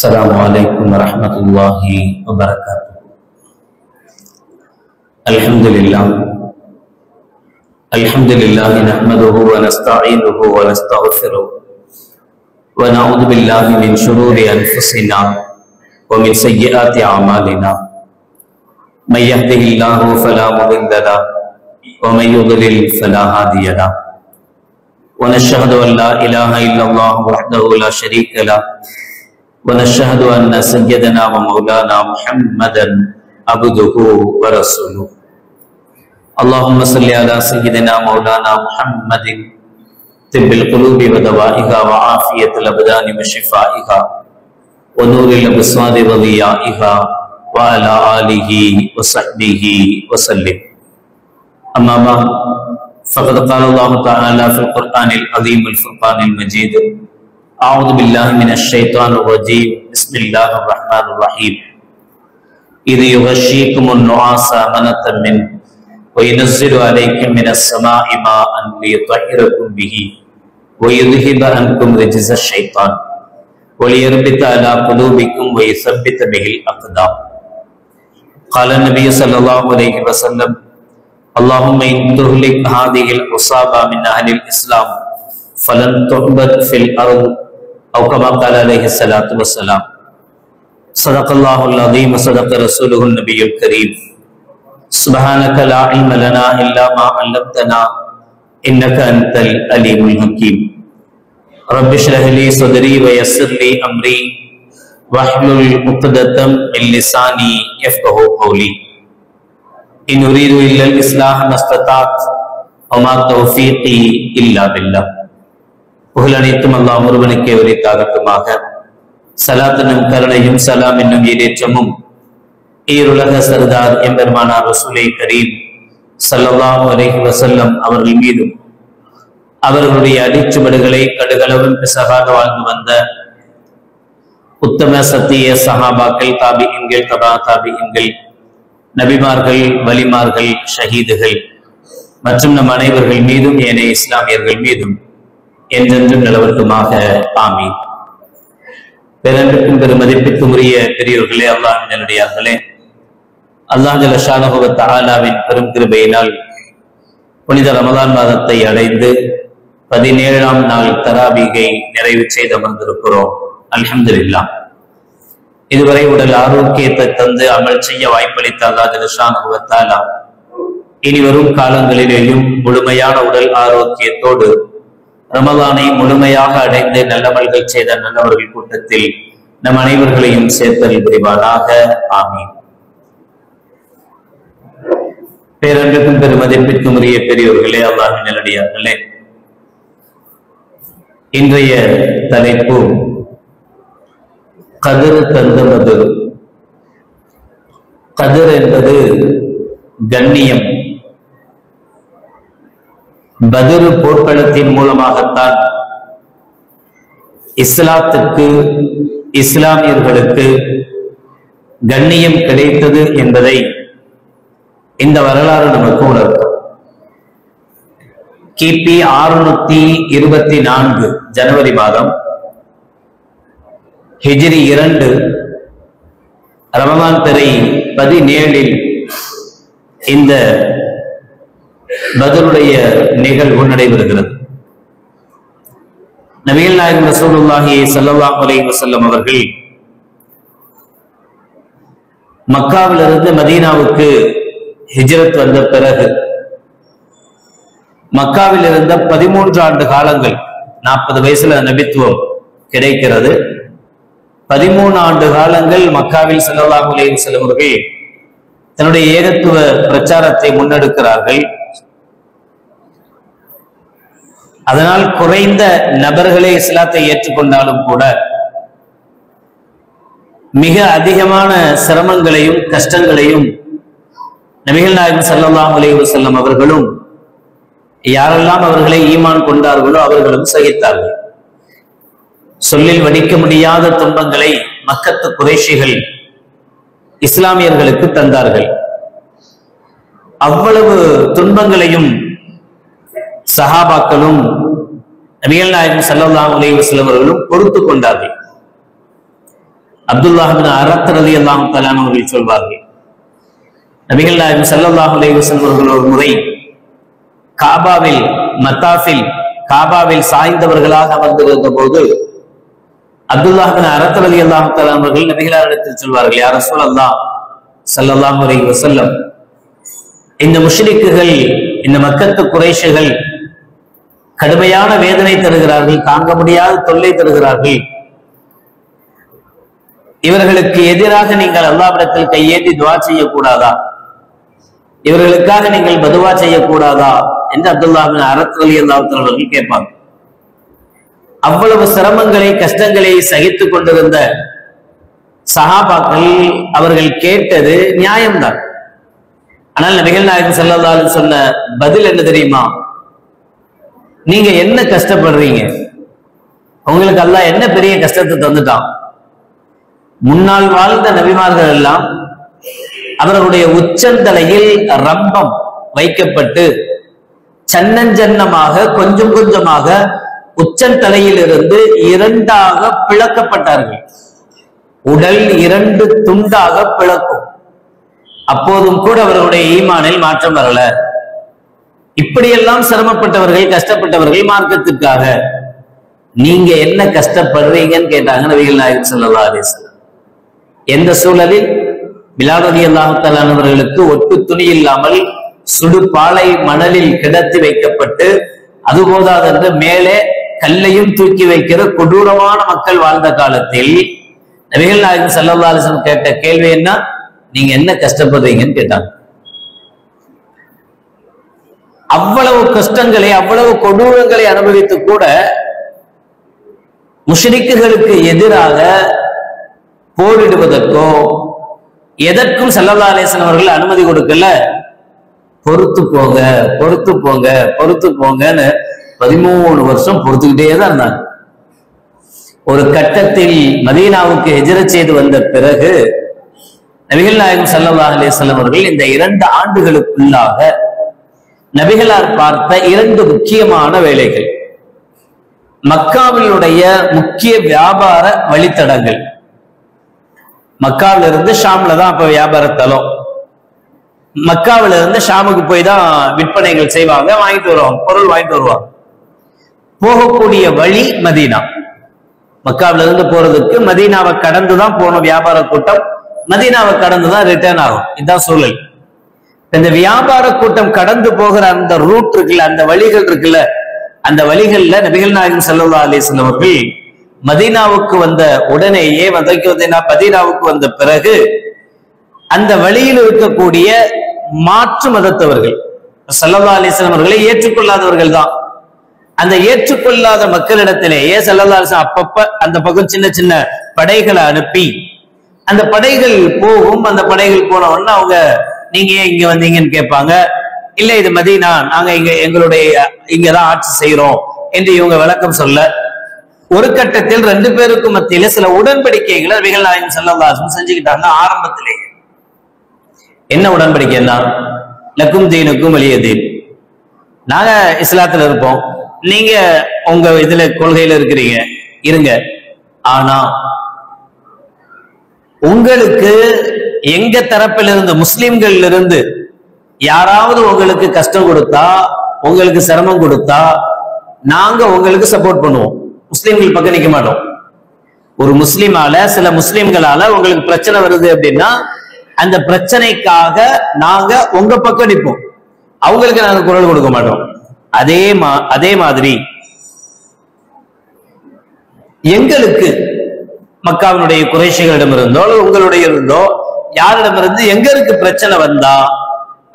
السلام عليكم ورحمة الله وبركاته. الحمد لله نحمده ونستعينه ونستغفره ونعوذ بالله من شرور أنفسنا ومن سيئات أعمالنا. من يهده الله فلا مضل له ومن يضلل فلا هادي له. ونشهد أن لا إله إلا الله وحده لا شريك له ونشهد أن سيدنا ومولانا محمدا عبده ورسوله. اللهم صل على سيدنا مولانا محمد طب القلوب ودوائها وعافية الأبدان وشفائها ونور الأبصار وضيائها وعلى آله وصحبه وسلم. أما بعد فقد قال الله تعالى في القرآن العظيم الفرقان المجيد: أعوذ بالله من الشيطان الرجيم بسم الله الرحمن الرحيم. إذ يغشيكم النعاس أمنة منه وينزل عليكم من السماء ماء ليطهركم به ويذهب عنكم رجز الشيطان وليربط على قلوبكم ويثبت به الأقدام. قال النبي صلى الله عليه وسلم: اللهم إن تهلك هذه العصابة من أهل الإسلام فلن تعبد في الأرض، أو كما قال عليه الصلاة والسلام. صدق الله العظيم وصدق رسوله النبي الكريم. سبحانك لا علم لنا إلا ما علمتنا إنك أنت العليم الحكيم. رب اشرح لي صدري ويسر لي أمري واحلل عقدة من لساني يفقهوا قولي. إن أريد إلا الإصلاح ما استطعت وما توفيقي إلا بالله. புகழ் அனைத்தும் அல்லாஹ் ஒருவனுக்கே உரித்தாகட்டுமாக. ஸலாத் என்னும் கருணையும் சலாம் என்னும் ஈடேற்றமும் ஈருலக சர்தார் எம்பெருமானார் ரசூலே கரீம் ஸல்லல்லாஹு அலைஹி வஸல்லம் அவர்கள் மீதும் அவர்களுடைய அடிச்சுவடுகளை கடுகளவும் பிசகாக வாழ்ந்து வந்த உத்தம சத்திய சஹாபாக்கள், தாபிஈன்கள், தபா தாபிஈன்கள், நபிமார்கள், வலிமார்கள், ஷஹீதுகள் மற்றும் நம் அனைவர்கள் மீதும் ஏனைய இஸ்லாமியர்கள் மீதும் என்றென்றும் நிலவட்டுமாக. ஆமீன். பேரன்பிற்கும் பெருமதிப்பிற்கும் உரிய பெரியோர்களே, அல்லாஹ்வின் நல்லடியார்களே, அல்லாஹ் ஜல்ல ஷானஹு வ தஆலாவின் பெரும் கிருபையினால் புனித ரமலான் மாதத்தை அடைந்து 17ஆம் நாள் தராபீகை நிறைவு செய்து அமர்ந்திருக்கிறோம். அல்ஹம்துலில்லாஹ். இதுவரை உடல் ஆரோக்கியத்தை தந்து அமல் செய்ய வாய்ப்பளித்த அல்லாஹ் ஜல்ல ஷானஹு வ தஆலா இனி வரும் காலங்களிலேயும் முழுமையான உடல் ஆரோக்கியத்தோடு ரமலானை முழுமையாக அடைந்து நல்லமல்கள் செய்த நல்லவர்கள் கூட்டத்தில் நம் அனைவர்களையும் சேர்த்தல் புரிவானாக. ஆமீன். பேரன்பிற்கும் பெருமதிப்பிற்கும் உரிய பெரியோர்களே, அல்லாஹ்வின் நல்லடியார்களே, இன்றைய தலைப்பு கதிர் தந்த பதுர். கதிர் என்பது கண்ணியம். பத்ர் போர்க்களத்தின் மூலமாகத்தான் இஸ்லாத்துக்கு, இஸ்லாமியர்களுக்கு கண்ணியம் கிடைத்தது என்பதை இந்த வரலாறு நமக்கு உணர்த்தும். கிபி 624 ஜனவரி மாதம் ஹிஜ்ரி 2 ரமலான் பிறை 17 இந்த பத்ருடைய நிகழ்வு நடைபெறுகிறது. நபிகள் நாயகம் ரசூலுல்லாஹி ஸல்லல்லாஹு அலைஹி வஸல்லம் அவர்கள் மக்காவிலிருந்து மதீனாவுக்கு ஹிஜ்ரத் வந்த பிறகு மக்காவில் இருந்த 13 ஆண்டு காலங்கள், 40 வயசுல நபித்துவம் கிடைக்கிறது. 13 ஆண்டு காலங்கள் மக்காவில் ஸல்லல்லாஹு அலைஹி வஸல்லம் அவர்கள் தன்னுடைய ஏகத்துவ பிரச்சாரத்தை முன்னெடுக்கிறார்கள். அதனால் குறைந்த நபர்களே இஸ்லாத்தை ஏற்றுக்கொண்டாலும் கூட மிக அதிகமான சிரமங்களையும் கஷ்டங்களையும் நபிகள் நாயகம் ஸல்லல்லாஹு அலைஹி வஸல்லம் அவர்களும் யாரெல்லாம் அவர்களை ஈமான் கொண்டார்களோ அவர்களும் சகித்தார்கள். சொல்லில் வடிக்க முடியாத துன்பங்களை மக்கத்து குறைஷிகள் இஸ்லாமியர்களுக்கு தந்தார்கள். அவ்வளவு துன்பங்களையும் சஹாபாக்களும் நபிகள் நாயகம் ஸல்லல்லாஹு அலைஹி வஸல்லம் அவர்களும் பொறுத்து கொண்டார்கள். அப்துல்லாஹ் பின் அரத் ரலியல்லாஹு தஆலா அவர்கள் சொல்வார்கள், நபிகள் நாயகம் ஸல்லல்லாஹு அலைஹி வஸல்லம் அவர்கள் ஒரு முறை காபாவில் மத்தாஃபில் காபாவில் சாய்ந்தவர்களாக அமர்ந்திருந்த போது அப்துல்லாஹ் பின் அரத் ரலியல்லாஹு தஆலா அவர்கள் நபிகளாரிடத்தில் சொல்வார்கள், யா ரசூலல்லாஹ் ஸல்லல்லாஹு அலைஹி வஸல்லம், இந்த முஷ்ரிக்குகள், இந்த மக்கத்து குறைஷிகள் கடுமையான வேதனை தருகிறார்கள், தாங்க முடியாத தொல்லை தருகிறார்கள். இவர்களுக்கு எதிராக நீங்கள் அல்லாஹ்விடத்தில் கையேந்தி துஆ செய்யக்கூடாதா? இவர்களுக்காக நீங்கள் பதுவா செய்யக்கூடாதா என்று அப்துல்லாஹ் பின் அரத் ரலியல்லாஹு தஆலா அவர்கள் கேட்பாங்க. அவ்வளவு சிரமங்களை கஷ்டங்களை சகித்துக் கொண்டிருந்த சஹாபாக்கள் அவர்கள் கேட்டது நியாயம்தான். ஆனால் நபிகள் நாயகம் ஸல்லல்லாஹு அலைஹி வஸல்லம் சொன்ன பதில் என்ன தெரியுமா? நீங்க என்ன கஷ்டப்படுறீங்க? உங்களுக்கு அல்லாஹ் என்ன பெரிய கஷ்டத்தை தந்துட்டான்? முன்னால் வாழ்ந்த நபிமார்கள் எல்லாம் அவர்களுடைய உச்சந்தலையில் ரம்பம் வைக்கப்பட்டு சன்னஞ்சன்னமாக கொஞ்சம் கொஞ்சமாக உச்சந்தலையில் இருந்து இரண்டாக பிளக்கப்பட்டார்கள். உடல் இரண்டு துண்டாக பிளக்கும். அப்போதும் கூட அவர்களுடைய ஈமானில் மாற்றம் வரல. இப்படியெல்லாம் சிரமப்பட்டவர்கள், கஷ்டப்பட்டவர்கள் மார்க்கத்துக்காக. நீங்க என்ன கஷ்டப்படுறீங்கன்னு கேட்டாங்க நபிகள் நாயகம் ஸல்லல்லாஹு அலைஹி வஸல்லம். எந்த சூழலில்? பிலால் ரலியல்லாஹு தஆலா அவர்களுக்கு ஒட்டு துணி இல்லாமல் சுடு பாலை மணலில் கிடத்தி வைக்கப்பட்டு, அது போதாதென்று மேலே கல்லையும் தூக்கி வைக்கிற கொடூரமான மக்கள் வாழ்ந்த காலத்தில் நபிகள் நாயகம் ஸல்லல்லாஹு அலைஹி வஸல்லம் கேட்ட கேள்வி என்ன? நீங்க என்ன கஷ்டப்படுறீங்கன்னு கேட்டாங்க. அவ்வளவு கஷ்டங்களை, அவ்வளவு கொடூரங்களை அனுபவித்து கூட முஷ்ரிக்குகளுக்கு எதிராக போரிடுவதற்கோ எதற்கும் ஸல்லல்லாஹு அலைஹி வஸல்லம் அவர்கள் அனுமதி கொடுக்கல. பொறுத்து போங்க, பொறுத்து போங்க, பொறுத்து போங்கன்னு 13 வருஷம் பொறுத்துக்கிட்டே தான் இருந்தாங்க. ஒரு கட்டத்தில் மதீனாவுக்கு ஹிஜ்ரத் செய்து வந்த பிறகு நபிகள் நாயகம் ஸல்லல்லாஹு அலைஹி வஸல்லம் அவர்கள் இந்த 2 ஆண்டுகளுக்குள்ளாக நபிகளார் பார்த்த 2 முக்கியமான வேலைகள், மக்காவினுடைய முக்கிய வியாபார வழித்தடங்கள். மக்காவில இருந்து ஷாம்ல தான் அப்ப வியாபார தலம். மக்காவில இருந்து ஷாமுக்கு போய் தான் விற்பனைகள் செய்வாங்க, வாங்கிட்டு வருவாங்க, பொருள் வாங்கிட்டு வருவாங்க. போகக்கூடிய வழி மதீனா. மக்காவில இருந்து போறதுக்கு மதீனாவை கடந்துதான் போகணும் வியாபார கூட்டம். மதீனாவை கடந்துதான் ரிட்டர்ன் ஆகும். இதுதான் சூழல். இந்த வியாபார கூட்டம் கடந்து போகிற அந்த ரூட் இருக்குல்ல, அந்த வழிகள் இருக்குல்ல, அந்த வழிகள்ல நபிகள் நாயகம் ஸல்லல்லாஹு அலைஹி வஸல்லம் அவர்கள் மதீனாவுக்கு வந்த உடனேயே மதீனாவுக்கு வந்த பிறகு அந்த வழியில் இருக்கக்கூடிய மாற்று மதத்தவர்கள் ஸல்லல்லாஹு அலைஹி வஸல்லம் அவர்களை ஏற்றுக்கொள்ளாதவர்கள் தான். அந்த ஏற்றுக்கொள்ளாத மக்களிடத்திலேயே ஸல்லல்லாஹு அலைஹி வஸல்லம் அப்பப்ப அந்த பக்கம் சின்ன சின்ன படைகளை அனுப்பி, அந்த படைகள் போகும். அந்த படைகள் போன உடனே அவங்க, நீங்க ஏன் இங்க வந்தீங்கன்னு கேட்பாங்க. இல்ல, இது மதீனா, நாங்க எங்களுடைய இங்கதான் ஆட்சி செய்யறோம் என்று இவங்க விளக்கம் சொல்ல, ஒரு கட்டத்தில் 2 பேருக்கும் மத்தியில சில உடன்படிக்கைகளை நபிகள் நாயகம் ஸல்லல்லாஹு அலைஹி வஸல்லம் செஞ்சுக்கிட்டாங்க. ஆரம்பத்திலே என்ன உடன்படிக்கைன்னா, லக்கும் தீனுக்கும் வலிய தீன், நாங்க இஸ்லாத்துல இருப்போம், நீங்க உங்க இதுல கொள்கையில இருக்கிறீங்க, இருங்க. ஆனா உங்களுக்கு எங்க தரப்பிலிருந்து, முஸ்லிம்கள் இருந்து யாராவது உங்களுக்கு கஷ்டம் கொடுத்தா, உங்களுக்கு சிரமம் கொடுத்தா, நாங்க உங்களுக்கு சப்போர்ட் பண்ணுவோம். முஸ்லிம்கள் பக்கம் நிக்க மாட்டோம். ஒரு முஸ்லிமால, சில முஸ்லிம்களால உங்களுக்கு பிரச்சனை வருது அப்படின்னா, அந்த பிரச்சனைக்காக நாங்க உங்க பக்கம் நிற்போம், அவங்களுக்கு நாங்க குரல் கொடுக்க மாட்டோம். அதே மாதிரி எங்களுக்கு மக்காவினுடைய குறைஷிகளிடம் இருந்தோ உங்களுடைய இருந்தோ யாரிடமிருந்து எங்களுக்கு பிரச்சனை வந்தா,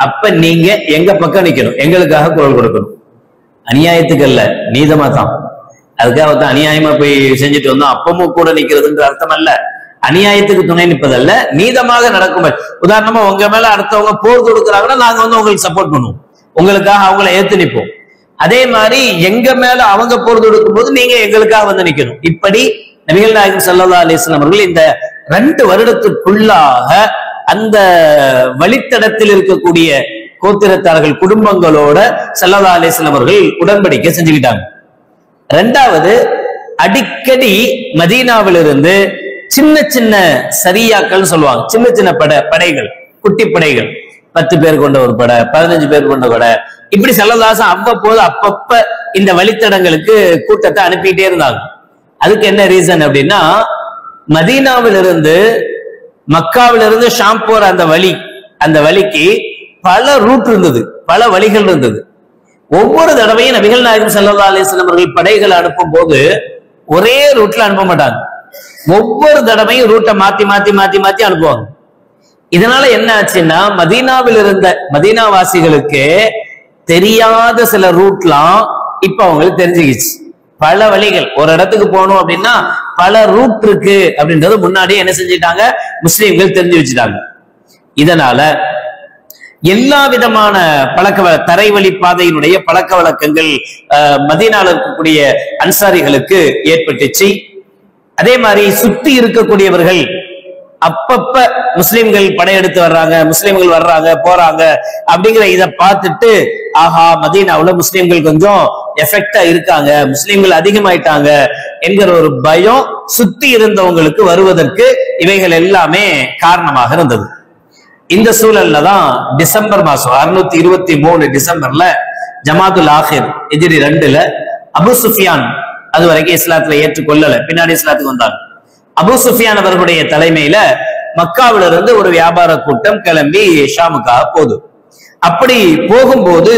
அப்ப நீங்க எங்க பக்கம் நிக்கணும், எங்களுக்காக குரல் கொடுக்கணும். அநியாயத்துக்கு அல்ல, நீதமா தான். அதுக்காக தான் அநியாயமா போய் செஞ்சுட்டு வந்தோம் அப்பமும் கூட நிக்கிறதுன்ற அர்த்தம் அல்ல. அநியாயத்துக்கு துணை நிற்பதல்ல, நீதமாக நடக்கும். உதாரணமா உங்க மேல அடுத்தவங்க போர் கொடுக்குறாங்கன்னா நாங்க உங்களுக்கு சப்போர்ட் பண்ணுவோம், உங்களுக்காக அவங்கள ஏத்து நிற்போம். அதே மாதிரி எங்க மேல அவங்க போர் கொடுக்கும் போது நீங்க எங்களுக்காக வந்து நிக்கணும். இப்படி நபிகள் நாயகம் ஸல்லல்லாஹு அலைஹி வஸல்லம் அவர்கள் இந்த 2 வருடத்துக்குள்ளாக அந்த வழித்தடத்தில் இருக்கக்கூடிய கோத்திரத்தார்கள் குடும்பங்களோட ஸல்லல்லாஹு அலைஹி வஸல்லம் அவர்கள் உடன்படிக்கை செஞ்சுக்கிட்டாங்க. 2வது, அடிக்கடி மதீனாவிலிருந்து சின்ன சின்ன சரியாக்கள் சொல்லுவாங்க. சின்ன சின்ன படைகள், குட்டி படைகள், 10 பேர் கொண்ட ஒரு படை, 15 பேர் கொண்ட படை, இப்படி ஸல்லல்லாஹு அவ்வப்போது அப்பப்ப இந்த வழித்தடங்களுக்கு கூட்டத்தை அனுப்பிட்டே இருந்தாங்க. அதுக்கு என்ன ரீசன் அப்படின்னா, மதீனாவிலிருந்து மக்காவிலிருந்து ஷாம் போற அந்த வழிக்கு பல ரூட் இருந்தது, பல வழிகள் இருந்தது. ஒவ்வொரு தடவையும் நபிகள் நாயகம் ஸல்லல்லாஹு அலைஹி வஸல்லம் அவர்கள் படைகளை அனுப்பும் போது ஒரே ரூட்ல அனுப்ப மாட்டாங்க. ஒவ்வொரு தடவையும் ரூட்டை மாத்தி மாத்தி மாத்தி மாத்தி அனுப்புவாங்க. இதனால என்ன ஆச்சுன்னா, மதீனாவில் இருந்த மதீனாவாசிகளுக்கு தெரியாத சில ரூட்லாம் இப்ப அவங்களுக்கு தெரிஞ்சுக்கிச்சு. பல வழிகள், ஒரு இடத்துக்கு போகணும் அப்படின்னா பல ரூட் இருக்கு அப்படின்றது முன்னாடியே என்ன செஞ்சிட்டாங்க, முஸ்லிம்கள் தெரிஞ்சு வச்சுட்டாங்க. இதனால எல்லா விதமான தரைவழி பாதையினுடைய பழக்க வழக்கங்கள் மதீனால இருக்கக்கூடிய அன்சாரிகளுக்கு ஏற்பட்டுச்சு. அதே மாதிரி சுத்தி இருக்கக்கூடியவர்கள் அப்பப்ப முஸ்லிம்கள் படையெடுத்து வர்றாங்க, முஸ்லிம்கள் வர்றாங்க போறாங்க அப்படிங்கிற இதை பார்த்துட்டு, ஆஹா மதீனாவுல முஸ்லிம்கள் கொஞ்சம் எஃபெக்டா இருக்காங்க, முஸ்லிம்கள் அதிகமாயிட்டாங்க என்கிற ஒரு பயம் சுத்தி இருந்தவங்களுக்கு வருவதற்கு இவைகள் எல்லாமே காரணமாக இருந்தது. இந்த சூழல்ல தான் டிசம்பர் மாசம் 623 டிசம்பர்ல ஜமாத்துல் ஆஹிர் ஹிஜ்ரி 2ல அபு சுஃபியான், அது வரைக்கும் இஸ்லாத்துல ஏற்றுக்கொள்ளல, பின்னாடி இஸ்லாத்துக்கு வந்தாங்க. அபு சுஃபியான் அவர்களுடைய தலைமையில மக்காவில இருந்து ஒரு வியாபார கூட்டம் கிளம்பி ஷாமுக்காக போகுது. அப்படி போகும்போது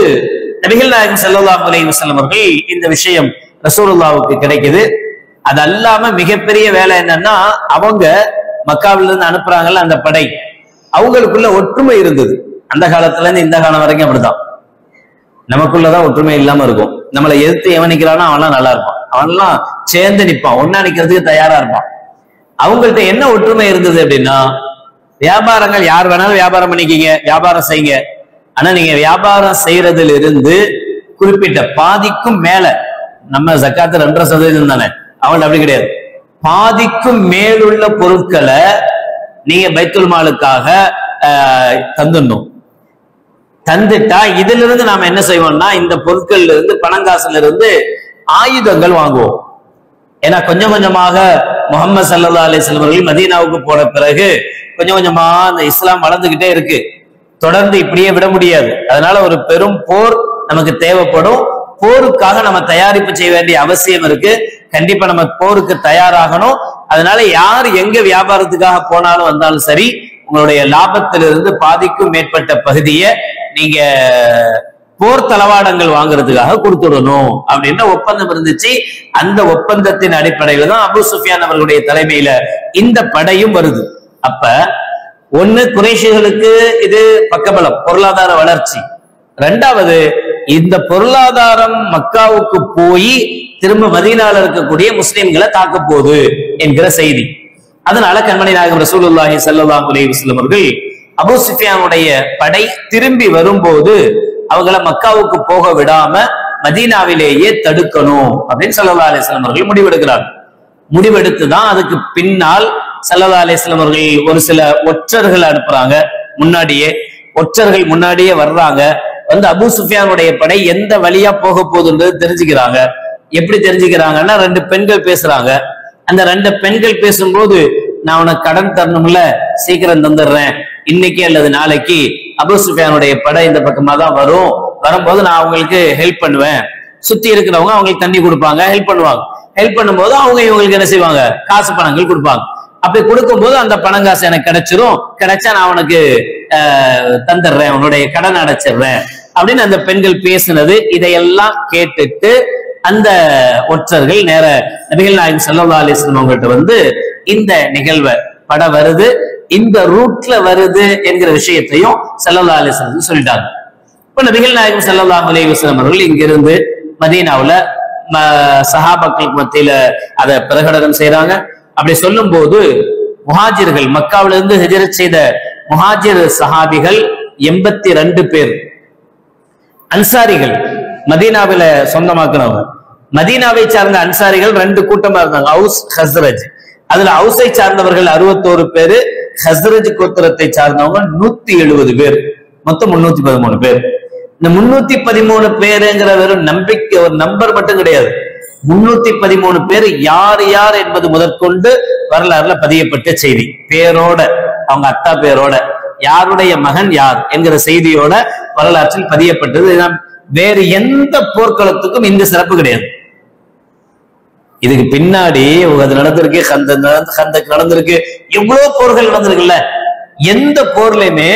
நபிகள் நாயகம் ஸல்லல்லாஹு அலைஹி வஸல்லம் அவர்கள் இந்த விஷயம் ரசூலுல்லாஹ்வுக்கு கிடைக்குது. அது அல்லாம மிகப்பெரிய வேலை என்னன்னா, அவங்க மக்காவில இருந்து அனுப்புறாங்கல்ல அந்த படை, அவங்களுக்குள்ள ஒற்றுமை இருந்தது. அந்த காலத்துல இருந்து இந்த காலம் வரைக்கும் அப்படிதான். நமக்குள்ளதான் ஒற்றுமை இல்லாம இருக்கும். நம்மளை எதிர்த்து எவன் நிக்கிறானோ அவன்லாம் நல்லா இருப்பான், அவன்லாம் சேர்ந்து நிற்பான், ஒன்னா நிக்கிறதுக்கு தயாரா இருப்பான். அவங்கள்ட்ட என்ன ஒற்றுமை இருந்தது அப்படின்னா, வியாபாரங்கள் யார் வேணாலும் வியாபாரம் பண்ணிக்கிங்க, வியாபாரம் செய்யுங்க, ஆனா நீங்க வியாபாரம் செய்யறதுல இருந்து குறிப்பிட்ட பாதிக்கும் மேல, நம்ம ஜக்காத்து 2.5% தானே, அவன் அப்படி கிடையாது, பாதிக்கும் மேலுள்ள பொருட்களை நீங்க பைத்துல் மாலுக்காக தந்துடணும். தந்துட்டா இதுல இருந்து நாம என்ன செய்வோம்னா, இந்த பொருட்கள்ல இருந்து பணங்காசுல இருந்து ஆயுதங்கள் வாங்குவோம். ஏன்னா கொஞ்சம் கொஞ்சமாக முஹம்மது ஸல்லல்லாஹு அலைஹி வஸல்லம் அவர்கள் மதீனாவுக்கு போன பிறகு கொஞ்சம் கொஞ்சமா அந்த இஸ்லாம் வளர்ந்துகிட்டே இருக்கு, தொடர்ந்து இப்படியே விட முடியாது. அதனால ஒரு பெரும் போர் நமக்கு தேவைப்படும். போருக்காக நம்ம தயாரிப்பு செய்ய வேண்டிய அவசியம் இருக்கு. கண்டிப்பா நம்ம போருக்கு தயாராகணும். அதனால யார் எங்க வியாபாரத்துக்காக போனாலும் வந்தாலும் சரி, உங்களுடைய லாபத்திலிருந்து பாதிக்கும் மேற்பட்ட பகுதியை நீங்க போர் தளவாடங்கள் வாங்குறதுக்காக கொடுத்துடணும் அப்படின்ற ஒப்பந்தம் இருந்துச்சு. அந்த ஒப்பந்தத்தின் அடிப்படையில தான் அபு சுஃபியான் அவர்களுடைய தலைமையில இந்த படையும் வருது. அப்ப ஒண்ணு, குறைஷிகளுக்கு இது பக்கபலம், பொருளாதார வளர்ச்சி. ரெண்டாவது, இந்த பொருளாதாரம் மக்காவுக்கு போய் திரும்ப மதீனால இருக்கக்கூடிய முஸ்லிம்களை தாக்க போகுது என்கிற செய்தி. அதனால கண்மணி நாயகம் ரசூலுல்லாஹி ஸல்லல்லாஹு அலைஹி வஸல்லம் அவர்கள் அபூ சுஃபியானுடைய படை திரும்பி வரும்போது அவங்கள மக்காவுக்கு போக விடாம மதீனாவிலேயே தடுக்கணும் அப்படின்னு ஸல்லல்லாஹு அலைஹி வஸல்லம் அவர்கள் முடிவெடுக்கிறார். முடிவெடுத்துதான் அதுக்கு பின்னால் ஸல்லல்லாஹு அலைஹி வஸல்லம் அவர்கள் ஒரு சில ஒற்றர்கள் அனுப்புறாங்க. ஒற்றர்கள் முன்னாடியே வர்றாங்க. வந்து அபூ சுஃபியானுடைய படை எந்த வழியா போக போகுதுன்றது தெரிஞ்சுக்கிறாங்க. எப்படி தெரிஞ்சுக்கிறாங்கன்னா, 2 பெண்கள் பேசுறாங்க. அந்த 2 பெண்கள் பேசும்போது, நான் உனக்கு கடன் தரணும்ல, சீக்கிரம் தந்துடுறேன், இன்னைக்கு அல்லது நாளைக்கு அபூ சுஃபியானுடைய படை இந்த பக்கமா தான் வரும், வரும்போது நான் அவங்களுக்கு ஹெல்ப் பண்ணுவேன். சுத்தி இருக்கிறவங்க அவங்களுக்கு தண்ணி கொடுப்பாங்க, ஹெல்ப் பண்ணுவாங்க. ஹெல்ப் பண்ணும்போது அவங்க இவங்களுக்கு என்ன செய்வாங்க, காசு பணங்கள் கொடுப்பாங்க. அப்படி கொடுக்கும்போது அந்த பணம் காசு எனக்கு கிடைச்சிரும், கிடைச்சா நான் உனக்கு தந்துடுறேன், உன்னுடைய கடன் அடைச்சிடுறேன் அப்படின்னு அந்த பெண்கள் பேசினது. இதையெல்லாம் கேட்டுட்டு அந்த ஒற்றர்கள் நேர நபிகள் நாயகம் ஸல்லல்லாஹு அலைஹி வஸல்லம் அவங்கள்ட்ட வந்து இந்த நிகழ்வை, படம் வருது, இந்த ரூட்ல வருது என்கிற விஷயத்தையும் ஸல்லல்லாஹு அலைஹி வஸல்லம் சொல்லிட்டாங்க. இப்ப நபிகள் நாயகம் ஸல்லல்லாஹு அலைஹி வஸல்லம் அவர்கள் இங்கிருந்து மதீனாவுல சஹாபாக்களுக்கு மத்தியில அதை பிரகடனம் செய்யறாங்க. அப்படி சொல்லும் போது முஹாஜிர்கள், மக்காவில இருந்து ஹிஜ்ரத் செய்த முஹாஜிர் சஹாபிகள் 82 பேர், அன்சாரிகள் மதீனாவில சொந்தமாக்குனவங்க. மதீனாவை சார்ந்த அன்சாரிகள் 2 கூட்டமா இருந்தாங்க, அவுஸ் ஹஸ்ரஜ். அதுல அவுஸை சார்ந்தவர்கள் 61 பேரு, ஹஸ்ரஜ் கோத்திரத்தை சார்ந்தவங்க 170 பேர், மொத்தம் 313 பேர். இந்த 313 பேருங்கிற வெறும் நம்பிக்கை, ஒரு நம்பர் மட்டும் கிடையாது. 313 பேர் யார் யார் என்பது முதற்கொண்டு வரலாறுல பதியப்பட்ட செய்தி. பேரோட, அவங்க அத்தா பேரோட, யாருடைய மகன் யார் என்கிற செய்தியோட வரலாற்றில் பதியப்பட்டது. வேறு எந்த போர்க்களத்துக்கும் இந்த சிறப்பு கிடையாது. இதுக்கு பின்னாடி அது நடந்திருக்கு, கந்தக் நடந்திருக்கு, எவ்வளவு போர்கள் நடந்திருக்குல்ல. எந்த போர்லயுமே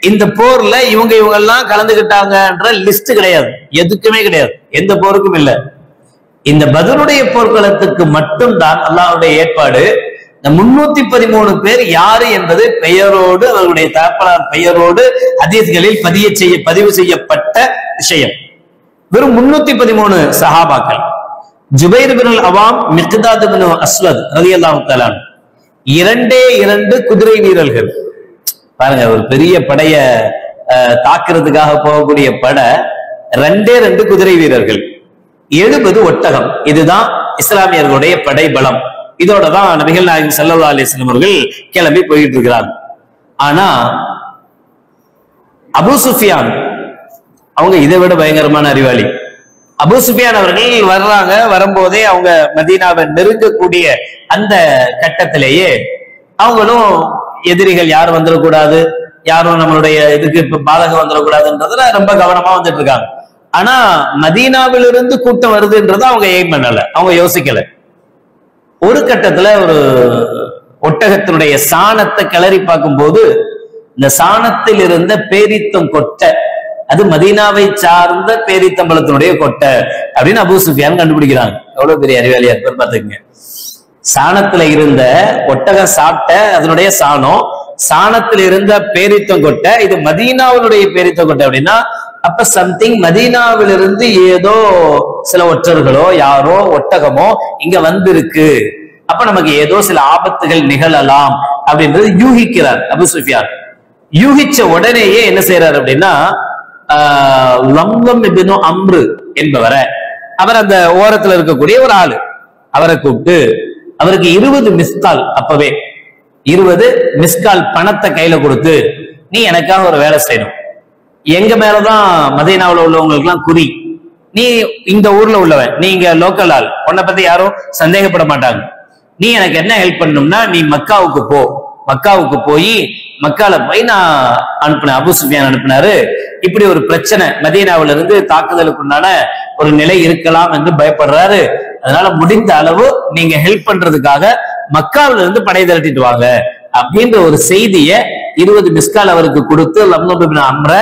இந்த போர்ல இவங்க எல்லாம் கலந்துகிட்டாங்கன்ற லிஸ்ட் கிடையாது, எதுக்குமே கிடையாது, எந்த போருக்கும் இல்லை. இந்த பத்ருடைய போர்க்களத்துக்கு மட்டும்தான் அல்லாஹ்வுடைய ஏற்பாடு. இந்த 313 பேர் யாரு என்பது பெயரோடு, அவர்களுடைய தகப்பனார் பெயரோடு ஹதீஸ்களில் பதிவு செய்யப்பட்ட விஷயம். வெறும் 313 சஹாபாக்கள். ஜுபைர் பின் அவாம், மிக்தாத் பின் அஸ்வத் ரலியல்லாஹு தஆலா, 2 குதிரை வீரர்கள். பாருங்க, ஒரு பெரிய படைய தாக்குறதுக்காக போகக்கூடிய படை 2 குதிரை வீரர்கள், 70 ஒட்டகம். இதுதான் இஸ்லாமியர்களுடைய படை பலம். இதோட தான் நபிகள் நாயகம் ஸல்லல்லாஹு அலைஹி வஸல்லம் அவர்கள் கிளம்பி போயிட்டு இருக்கிறாங்க. ஆனா அபூ சுஃபியான் அவங்க இதை விட பயங்கரமான அறிவாளி. அபூ சுஃபியான் அவர்கள் வர்றாங்க. வரும்போதே அவங்க மதீனாவை நெருங்கக்கூடிய அந்த கட்டத்திலேயே அவங்களும் எதிரிகள் யாரும் வந்துடக்கூடாது, யாரும் நம்மளுடைய இதுக்கு பாதகம் வந்துடக்கூடாதுன்றதுல ரொம்ப கவனமா வந்துட்டு இருக்காங்க. ஆனா மதீனாவிலிருந்து கூட்டம் வருதுன்றத அவங்க எய்ம் பண்ணல, அவங்க யோசிக்கல. ஒரு கட்டத்துல ஒரு ஒட்டகத்தினுடைய சாணத்தை கிளறி பார்க்கும் போது இந்த சாணத்தில் இருந்த பேரித்தம் கொட்டை, அது மதீனாவை சார்ந்த பேரித்தம்பளத்தினுடைய கொட்டை அப்படின்னு அபூ சுஃபியான் கண்டுபிடிக்கிறாங்க. எவ்வளவு பெரிய அறிவாளியா இருப்பார் பாத்துக்கங்க. சாணத்துல இருந்த ஒட்டகம் சாப்பிட்ட அதனுடைய சாணம், சாணத்தில் இருந்த பேரித்தம் கொட்டை, இது மதீனாவினுடைய பேரித்தம் கொட்டை அப்படின்னா அப்ப சம்திங் மதீனாவிலிருந்து ஏதோ சில ஒற்றர்களோ யாரோ ஒட்டகமோ இங்க வந்திருக்கு, அப்ப நமக்கு ஏதோ சில ஆபத்துகள் நிகழலாம் அப்படின்றது யூகிக்கிறார் அபூ சுஃபியான். யூகிச்ச உடனேயே என்ன செய்யறாரு அப்படின்னா, லம்லம் இப்னு அம்ரு என்பவரை, அவர் அந்த ஓரத்துல இருக்கக்கூடிய ஒரு ஆளு, அவரை கூப்பிட்டு அவருக்கு 20 மிஸ்கால், அப்பவே 20 மிஸ்கால் பணத்தை கையில கொடுத்து, நீ எனக்காக ஒரு வேலை செய்யணும், எங்க மேலதான் மதீனாவுல உள்ளவங்களுக்கு எல்லாம் குறி, நீ இந்த ஊர்ல உள்ளவன், நீ இங்க லோக்கல் ஆள், உன்னை பத்தி யாரும் சந்தேகப்பட மாட்டாங்க, நீ எனக்கு என்ன ஹெல்ப் பண்ணணும்னா நீ மக்காவுக்கு போ, மக்காவுக்கு போய் மக்கால போய் நான் அனுப்பினேன். அபூ சுஃபியான் அனுப்பினாரு, இப்படி ஒரு பிரச்சனை மதீனாவில இருந்து தாக்குதலுக்குண்டான ஒரு நிலை இருக்கலாம் என்று பயப்படுறாரு, அதனால முடிந்த அளவு நீங்க ஹெல்ப் பண்றதுக்காக மக்காவில இருந்து படை திரட்டிட்டு வாங்க அப்படின்ற ஒரு செய்தியை 20 மிஸ்கால் அவருக்கு கொடுத்து லம்லம் இப்னு அம்ர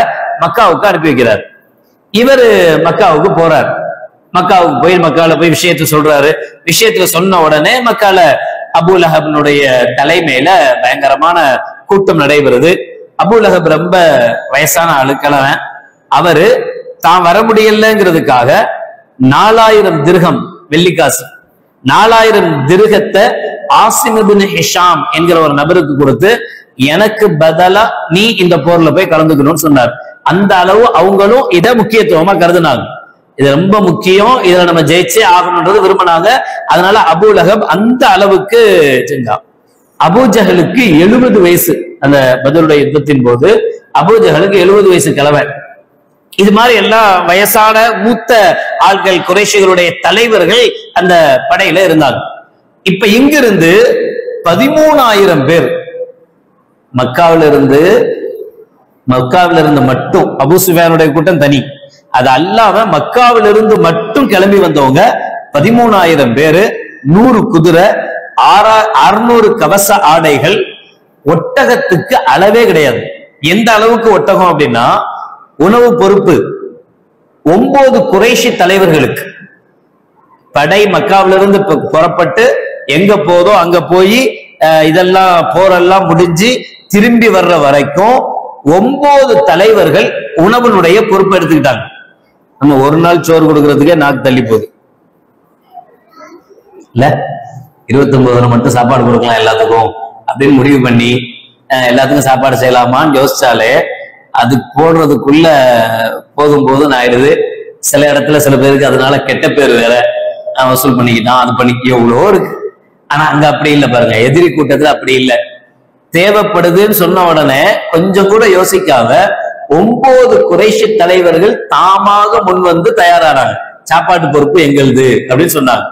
மக்காவுக்கு அனுப்பி வைக்கிறார். இவரு மக்காவுக்கு போறார். மக்காவுக்கு போய் மக்கால போய் விஷயத்த சொல்றாரு. விஷயத்துல சொன்ன உடனே மக்கால அபூ லஹப்னுடைய தலைமையில பயங்கரமான கூட்டம் நடைபெறுது. அபூ லஹப் ரொம்ப வயசான ஆளுக்களவன். அவரு தான் வர முடியலங்கிறதுக்காக 4000 திர்ஹம் வெள்ளிக்காசு, 4000 திர்ஹத்தை ஆசிம் இப்னு ஹிஷாம் என்கிற ஒரு நபருக்கு கொடுத்து, எனக்கு பதிலா நீ இந்த போர்ல போய் கலந்துக்கணும்னு சொன்னார். அந்த அளவு அவங்களும் இதை முக்கியத்துவமா கருதுனாங்க. இது ரொம்ப முக்கியம், இதுல நம்ம ஜெயிச்சே ஆகணும்ன்றது விரும்பினாங்க. அதனால அபூ லஹப் அந்த அளவுக்கு செஞ்சான். அபூ ஜஹலுக்கு 70 வயசு. அந்த பத்ருடைய யுத்தத்தின் போது அபூ ஜஹலுக்கு 70 வயசு கிழவன். இது மாதிரி எல்லா வயசான மூத்த ஆட்கள், குறைஷிகளுடைய தலைவர்கள் அந்த படையில இருந்தாங்க. இப்ப இங்கிருந்து 13000 பேர் மக்காவில இருந்து மட்டும், அபூ சுஃபியானுடைய கூட்டம் தனி, அது அல்லாம மக்காவிலிருந்து மட்டும் கிளம்பி வந்தவங்க 13000 பேரு, 100 குதிரை, 600 கவச ஆடைகள், ஒட்டகத்துக்கு அளவே கிடையாது. எந்த அளவுக்கு ஒட்டகம் அப்படின்னா, உணவு பொறுப்பு 9 குறைஷி தலைவர்களுக்கு. படை மக்காவிலிருந்து புறப்பட்டு எங்க போதோ அங்க போய் இதெல்லாம் போரெல்லாம் முடிஞ்சு திரும்பி வர்ற வரைக்கும் 9 தலைவர்கள் உணவுனுடைய பொறுப்பு எடுத்துக்கிட்டாங்க. நம்ம ஒரு நாள் சோறு கொடுக்கறதுக்கே நாக்கு தள்ளி போகுது இல்ல, 29 மட்டும் சாப்பாடு கொடுக்கலாம் எல்லாத்துக்கும் அப்படின்னு முடிவு பண்ணி எல்லாத்துக்கும் சாப்பாடு செய்யலாமான்னு யோசிச்சாலே அது போடுறதுக்குள்ள போதும் ஆயிடுது. சில இடத்துல சில பேருக்கு அதனால கெட்ட பேர் வேற, வசூல் பண்ணிக்கிட்டான், அது பண்ணி எவ்வளோ இருக்கு. ஆனா அங்க அப்படி இல்லை பாருங்க, எதிரி கூட்டத்துல அப்படி இல்லை. தேவைப்படுதுன்னு சொன்ன உடனே கொஞ்சம் கூட யோசிக்காம 9 குறைஷி தலைவர்கள் தாமாக முன் வந்து தயாரானாங்க. சாப்பாட்டு பொறுப்பு எங்களுது அப்படின்னு சொன்னாங்க.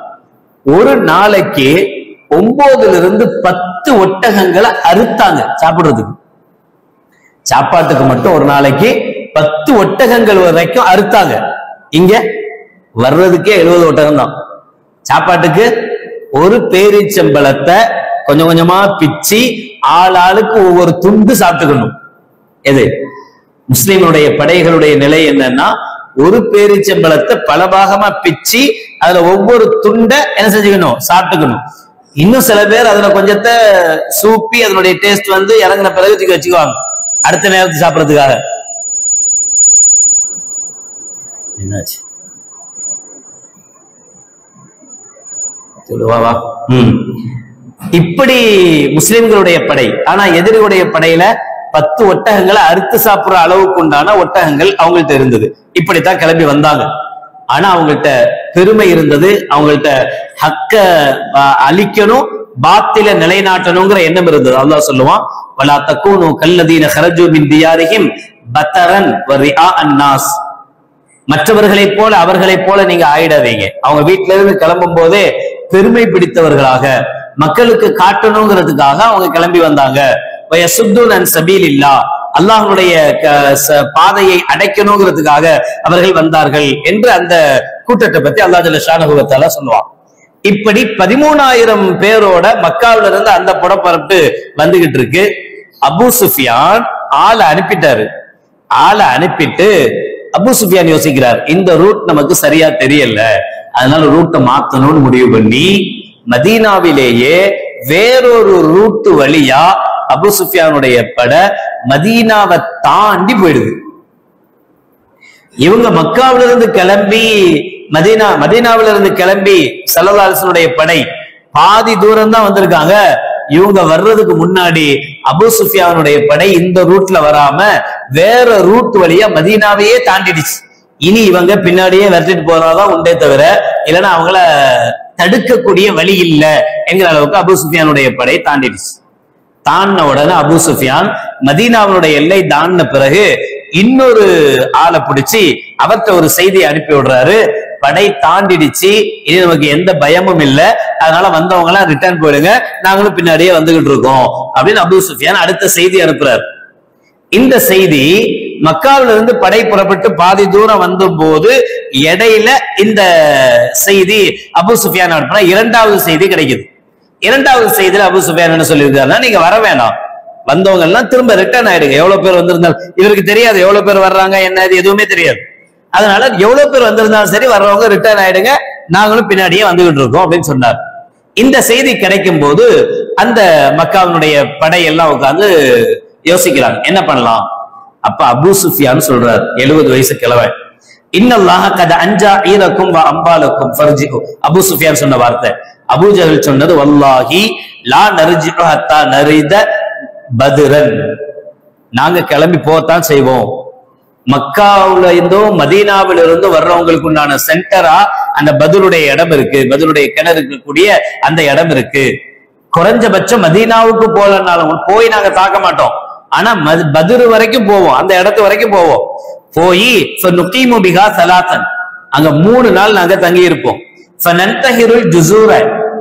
ஒரு நாளைக்கு 9 to 10 ஒட்டகங்களை அறுத்தாங்க சாப்பிடுறதுக்கு. சாப்பாட்டுக்கு மட்டும் ஒரு நாளைக்கு 10 ஒட்டகங்கள் வரைக்கும் அறுத்தாங்க. இங்க வர்றதுக்கே 70 ஒட்டகம் தான். சாப்பாட்டுக்கு ஒரு பேரீச்சம்பழத்தை கொஞ்சம் கொஞ்சமா பிச்சு ஆளுக்கு ஒவ்வொரு துண்டு சாப்பிட்டுக்கணும். எது முஸ்லிம்களுடைய படைகளுடைய நிலை என்னன்னா, ஒரு பேரீச்சம்பழத்தை பல பாகமா பிச்சு அதுல ஒவ்வொரு துண்டை என்ன செஞ்சுக்கணும், சாப்பிட்டுக்கணும். இன்னும் சில பேர் அதுல கொஞ்சத்தை சூப்பி அதனுடைய டேஸ்ட் வந்து இறங்கின பிறகு வச்சுக்குவாங்க அடுத்த நேரத்துக்கு சாப்பிடறதுக்காக. என்னாச்சு சொல்லுவா? இப்படி முஸ்லிம்களுடைய படை. ஆனா எதிரிகளுடைய படையில 10 ஒட்டகங்களை அறுத்து சாப்பிடுற அளவுக்கு உண்டான ஒட்டகங்கள் அவங்கள்ட்ட இருந்தது. இப்படித்தான் கிளம்பி வந்தாங்க. ஆனா அவங்கள்ட்ட பெருமை இருந்தது. அவங்கள்ட்ட ஹக்க அழிக்கணும், பாத்தில நிலைநாட்டணுங்கிற எண்ணம் இருந்தது. அல்லாஹ் சொல்லுவான், வலா தக்கூனு கல்லதீன ஹரஜு மின் தியாரிஹிம் பதரன் வ ரிஆ அன்னாஸ். மற்றவர்களைப் போல அவர்களைப் போல நீங்க ஆயிடாதீங்க. அவங்க வீட்டில இருந்து கிளம்பும் போதே பெருமை பிடித்தவர்களாக மக்களுக்கு காட்டணுங்கிறதுக்காக அவங்க கிளம்பி வந்தாங்க. அல்லாஹ்வுடைய பாதையை அடைக்கணுங்கிறதுக்காக அவர்கள் வந்தார்கள் என்று அந்த கூட்டத்தை பத்தி அல்லாஹ் ஜல்ல ஷானஹு வ தஆலா சொல்லுவான். இப்படி 13,000 பேரோட மக்காவில இருந்து அந்த புறப்பரப்பு வந்துகிட்டு இருக்கு. அபூ சுஃபியான் ஆளை அனுப்பிட்டாரு. ஆளை அனுப்பிட்டு அபூ சுஃபியான் யோசிக்கிறார், இந்த ரூட் நமக்கு சரியா தெரியல, அதனால ரூட்டை மாத்தணும்னு முடிவு பண்ணி மதீனாவிலேயே வேறொரு ரூட்டு வழியா அபூ சுஃபியானுடைய படை மதீனாவை தாண்டி போயிடுது. இவங்க மக்காவில இருந்து கிளம்பி மதீனாவில இருந்து கிளம்பி ஸல்லல்லாஹு அலைஹி வஸல்லம் படை பாதி தூரம் தான் வந்திருக்காங்க. இவங்க வர்றதுக்கு முன்னாடி அபூ சுஃபியானுடைய படை இந்த ரூட்ல வராம வேற ரூட் வழியா மதீனாவையே தாண்டிடுச்சு. இனி இவங்க பின்னாடியே விரட்டிட்டு போறதான் உண்டே தவிர இல்லைன்னா அவங்கள தடுக்கக்கூடிய வழி இல்லை என்கிற அளவுக்கு அபூ சுஃபியானுடைய படை தாண்டிடுச்சு. தாண்டின உடனே அபூ சுஃபியான் மதீனாவுடைய எல்லை தாண்டின பிறகு இன்னொரு ஆளை பிடிச்சி அவர்கிட்ட ஒரு செய்தியை அனுப்பி விடுறாரு, படை தாண்டிடுச்சு, இனி நமக்கு எந்த பயமும் இல்லை, அதனால வந்தவங்க எல்லாம் ரிட்டர்ன் போயிடுங்க, நாங்களும் பின்னாடியே வந்துகிட்டு இருக்கோம் அப்படின்னு அபூ சுஃபியான் அடுத்த செய்தி அனுப்புறாரு. இந்த செய்தி மக்காவில இருந்து படை புறப்பட்டு பாதி தூரம் வந்த போது இடையில இந்த செய்தி அபூ சுஃபியான் அனுப்புனா இரண்டாவது செய்தி கிடைக்குது. இரண்டாவது செய்தியில அபூ சுஃபியான் என்ன சொல்லியிருக்காருன்னா, நீங்க வர வேணாம், வந்தவங்க எல்லாம் திரும்ப ரிட்டர்ன் ஆயிடுங்க. எவ்வளவு பேர் வந்திருந்தாலும் இவருக்கு தெரியாது, எவ்வளவு பேர் வர்றாங்க என்ன எதுவுமே தெரியாது. அதனால எவ்வளவு பேர் வந்திருந்தாலும் சரி வர்றவங்க ரிட்டர்ன் ஆயிடுங்க, நாங்களும் பின்னாடியே வந்துகிட்டு இருக்கோம் அப்படின்னு சொன்னார். இந்த செய்தி கிடைக்கும் போது அந்த மக்காவினுடைய படை எல்லாம் உட்கார்ந்து யோசிக்கிறாங்க என்ன பண்ணலாம். அப்ப அபூ சுஃபியான் சொல்றார், 70 வயசு கிழவன், இன்னல்லாஹ கத அன்ஜா ஈரக்கும் வ அம்பாலக்கும் ஃபர்ஜிஉ. அபூ சுஃபியான் சொன்ன வார்த்தை. அபூ ஜஹல் சொன்னது, வல்லாஹி லா நர்ஜிஉ ஹத்தா நரித பத்ரன். நாங்க கிளம்பி போத்தான் செய்வோம். மக்காவுல இருந்தும் மதீனாவில இருந்தும் வர்றவங்களுக்கு உண்டான சென்டரா அந்த பத்ருடைய இடம் இருக்கு, பத்ருடைய கிணறு இருக்கக்கூடிய அந்த இடம் இருக்கு. குறைஞ்சபட்சம் மதீனாவுக்கு போலனாலும் போய் நாங்க தாக்க மாட்டோம், ஆனா பத்ரு வரைக்கும் போவோம், அந்த இடத்து வரைக்கும் போவோம். போய் நுகீமு பிஹா ஸலாத்தன், அங்க 3 நாள் நாங்க தங்கி இருப்போம். ஃபனன்தஹிருல் ஜுஸூர,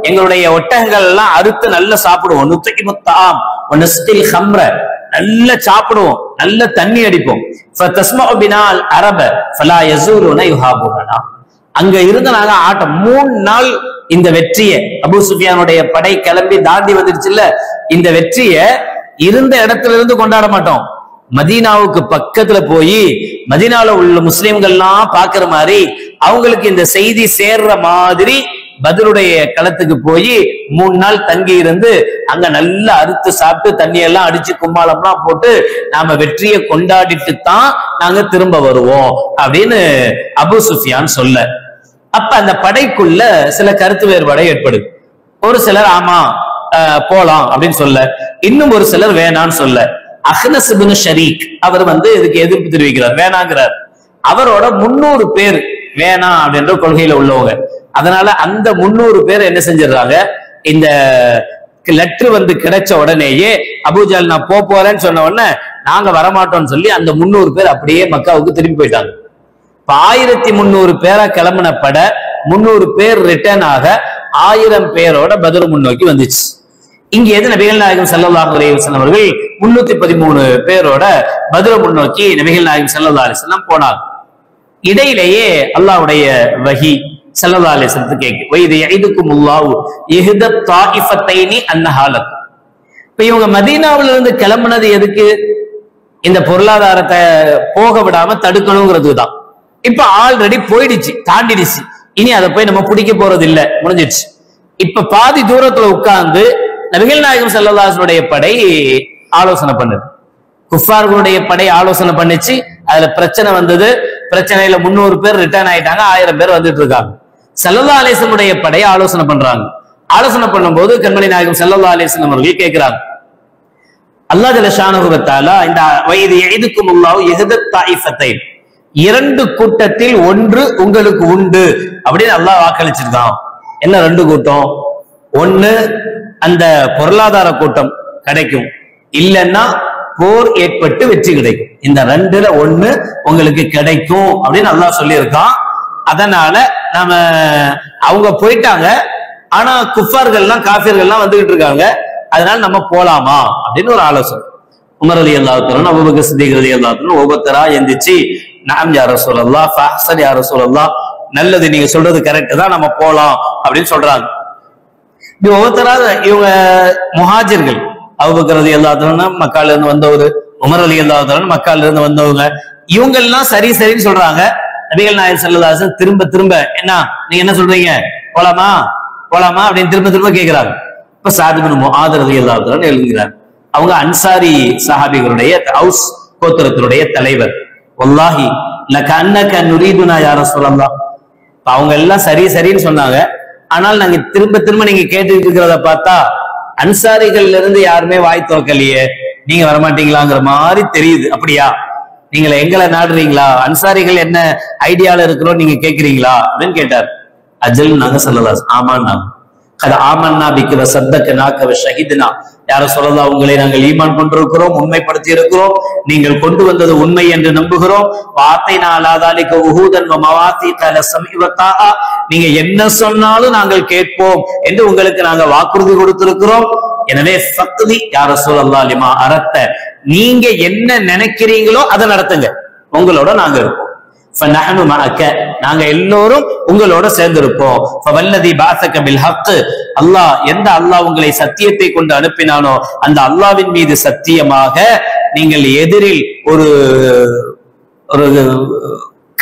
எங்களுடைய ஒட்டகங்கள் எல்லாம் அறுத்து நல்லா சாப்பிடுவோம். நுத்கிமு தஆம் வ நஸ்கில் ஹம்ர, நல்ல சாப்பிடுவோம், நல்ல தண்ணி அடிப்போம். ஃபதஸ்மஉ பினால் அரப ஃபலா யஸூலுன யுஹாபுனா. அங்க இருந்து நாங்க ஆட்டம் 3 நாள் இந்த வெற்றியை, அபூ சுஃபியானுடைய படை கிளம்பி தாண்டி வந்துருச்சுல்ல, இந்த வெற்றியை இருந்த இடத்துல இருந்து கொண்டாட மாட்டோம், மதீனாவுக்கு பக்கத்துல போய் மதீனால உள்ள முஸ்லிம்கள்லாம் பாக்குற மாதிரி அவங்களுக்கு இந்த செய்தி சேர்ற மாதிரி பத்ருடைய களத்துக்கு போய் 3 நாள் தங்கி இருந்து அங்க நல்லா அறுத்து சாப்பிட்டு தண்ணி எல்லாம் அடிச்சு கும்மாளம்லாம் போட்டு நாம வெற்றியை கொண்டாடிட்டு தான் நாங்க திரும்ப வருவோம் அப்படின்னு அபூ சுஃபியான் சொல்ல. அப்ப அந்த படைக்குள்ள சில கருத்து வேறுபாடு ஏற்படுது. ஒரு சிலர் ஆமா போலாம் அப்படின்னு சொல்ல, இன்னும் ஒரு சிலர் வேணான்னு சொல்ல. அஹ்னஸ் இப்னு ஷரீக் அவர் இதுக்கு எதிர்ப்பு தெரிவிக்கிறார், வேணாங்கிறார். அவரோட 300 பேர் வேணாம் அப்படின்ற கொள்கையில உள்ளவங்க. அதனால அந்த 300 பேர் என்ன செஞ்சிடறாங்க, இந்த லெட்டர் கிடைச்ச உடனேயே அபூ ஜஹல் நான் போறேன்னு சொன்ன உடனே நாங்க வரமாட்டோம்னு சொல்லி அந்த 300 பேர் அப்படியே மக்காவுக்கு திரும்பி போயிட்டாங்க. 1300 பேரா கிளம்பின பட 300 பேர் ரிட்டர்ன் ஆக 1000 பேரோட பத்ர் முன்னோக்கி வந்துச்சு. இங்க எது நபிகள் நாயகம் ஸல்லல்லாஹு அலைஹி வஸல்லம் அவர்கள் 313 பேரோட பத்ர் முன்னோக்கி நபிகள் நாயகம் ஸல்லல்லாஹு அலைஹி வஸல்லம் போனாங்க. இடையிலேயே அல்லாஹ்வுடைய வஹி ஸல்லல்லாஹு அலைஹி வஸல்லம் கேக்கு வைது யஇதுகுமுல்லாஹு இஹ்த தாயிஃபத்தைனி அன்னஹாலக். இப்ப இவங்க மதீனாவில இருந்து கிளம்புனது எதுக்கு? இந்த பொருளாதாரத்தை போக விடாம தடுக்கணுங்கிறதுக்கு தான். இப்ப ஆல்ரெடி போயிடுச்சு, தாண்டிடுச்சு. இனி அதை போய் நம்ம பிடிக்க போறது இல்ல, முடிஞ்சிடுச்சு. இப்ப பாதி தூரத்துல உட்கார்ந்து நபிகள் நாயகம் ஸல்லல்லாஹு அலைஹி வஸல்லம் படை ஆலோசனை பண்ணுது. குஃபார்களுடைய படை ஆலோசனை பண்ணுச்சு. அதுல பிரச்சனை வந்தது. பிரச்சனையில 300 பேர் ரிட்டர்ன் ஆயிட்டாங்க, 1000 பேர் வந்துட்டு இருக்காங்க. ஸல்லல்லாஹு அலைஹி வஸல்லம் படை ஆலோசனை பண்றாங்க. ஆலோசனை பண்ணும்போது கண்மணி நாயகம் ஸல்லல்லாஹு அலைஹி வஸல்லம் அவர்கள் கேட்கிறாங்க, அல்லாஹ் ஜல்ல ஷானஹு வ தஆலா இந்த வைது யஇதுகுமுல்லாஹு இஹ்த தாயிஃபத்தைன், 2 கூட்டத்தில் ஒன்று உங்களுக்கு உண்டு அப்படின்னு அல்லாஹ் வாக்களிச்சிருக்கான். என்ன 2 கூட்டம்? ஒண்ணு அந்த பொருளாதார கூட்டம் கிடைக்கும், இல்லைன்னா போர் ஏற்பட்டு வெற்றி கிடைக்கும். இந்த 2ல ஒண்ணு உங்களுக்கு கிடைக்கும் அப்படின்னு அல்லாஹ் சொல்லியிருக்கான். அதனால நாம அவங்க போயிட்டாங்க, ஆனா குஃபார்கள்லாம் காஃபிர்கள்லாம் வந்துகிட்டு இருக்காங்க, அதனால நம்ம போலாமா அப்படின்னு ஒரு ஆலோசனை. உமர் ரலியல்லாஹு தஆலா, அபூபக்கர் சித்திக் ரலியல்லாஹு தஆலா ஒவ்வொருத்தரா எந்திரிச்சு, நஅம் யா ரசூலல்லாஹ், ஃபஹ்ஸன் யா ரசூலல்லாஹ், நல்லது, நீங்க சொல்றது கரெக்ட் தான், நம்ம போலாம் அப்படின்னு சொல்றாங்க. இது ஒவ்வொருத்தரா இவங்க முஹாஜிர்கள், அபூபக்கர் ரலியல்லாஹு தஆலா மக்கால இருந்து வந்தவர், உமர் ரலியல்லாஹு தஆலா மக்கால இருந்து வந்தவங்க, இவங்க எல்லாம் சரி சரின்னு சொல்றாங்க. நபிகள் நாயகம் ஸல்லல்லாஹு அலைஹி வஸல்லம் திரும்ப திரும்ப என்ன நீங்க என்ன சொல்றீங்க, போலாமா போலாமா அப்படின்னு திரும்ப திரும்ப கேட்கிறாங்க. இப்ப சஅத் இப்னு முஆத் ரலியல்லாஹு தஆலா எழுதுகிறார். அவங்க அன்சாரி சஹாபிகளுடைய அவுஸ் கோத்திரத்தினுடைய தலைவர். வல்லாஹி லகன்னக நுரீதுனா யா ரசூலல்லாஹ். அவங்க எல்லாம் சரி சரின்னு சொன்னாங்க, ஆனால் நாங்க திரும்ப திரும்ப நீங்க கேட்டுட்டு இருக்கிறத பார்த்தா அன்சாரிகள்ல இருந்து யாருமே வாய் திறக்கலையே, நீங்க வரமாட்டீங்களாங்கிற மாதிரி தெரியுது. அப்படியா, நீங்கள எங்களை நாடுறீங்களா, அன்சாரிகள் என்ன ஐடியால இருக்கிறோம் நீங்க கேக்குறீங்களா அப்படின்னு கேட்டார். அஜல் நாங்க ஸல்லல்லாஹு ஆமான்னா ஆமன்னா பிக்க வசத்தகனாக வஷஹித்னா, யார சொல்லலாம், உங்களை நாங்கள் ஈமான் கொண்டிருக்கிறோம், உண்மைப்படுத்தி இருக்கிறோம், நீங்கள் கொண்டு வந்தது உண்மை என்று நம்புகிறோம். வாத்தைனா அலா தாலிக உஹூதன் வ மவாத்தீக லஸமி வ தாஆ, நீங்க என்ன சொன்னாலும் நாங்கள் கேட்போம் என்று உங்களுக்கு நாங்க வாக்குறுதி கொடுத்திருக்கிறோம். எனவே ஃபக்தி யா ரசூலல்லாஹ் லிமா அரத்த, நீங்க என்ன நினைக்கிறீங்களோ அதை நடத்துங்க, உங்களோட நாங்க இருப்போம். ஃபநஹனு மஅக, நாங்க எல்லோரும் உங்களோட சேர்ந்து இருப்போம். ஃபவல்லதி பஅஸக பில் ஹக், அல்லாஹ் எந்த அல்லாஹ் உங்களை சத்தியத்தை கொண்டு அனுப்பினானோ அந்த அல்லாஹ்வின் மீது சத்தியமாக, நீங்கள் எதிரில் ஒரு ஒரு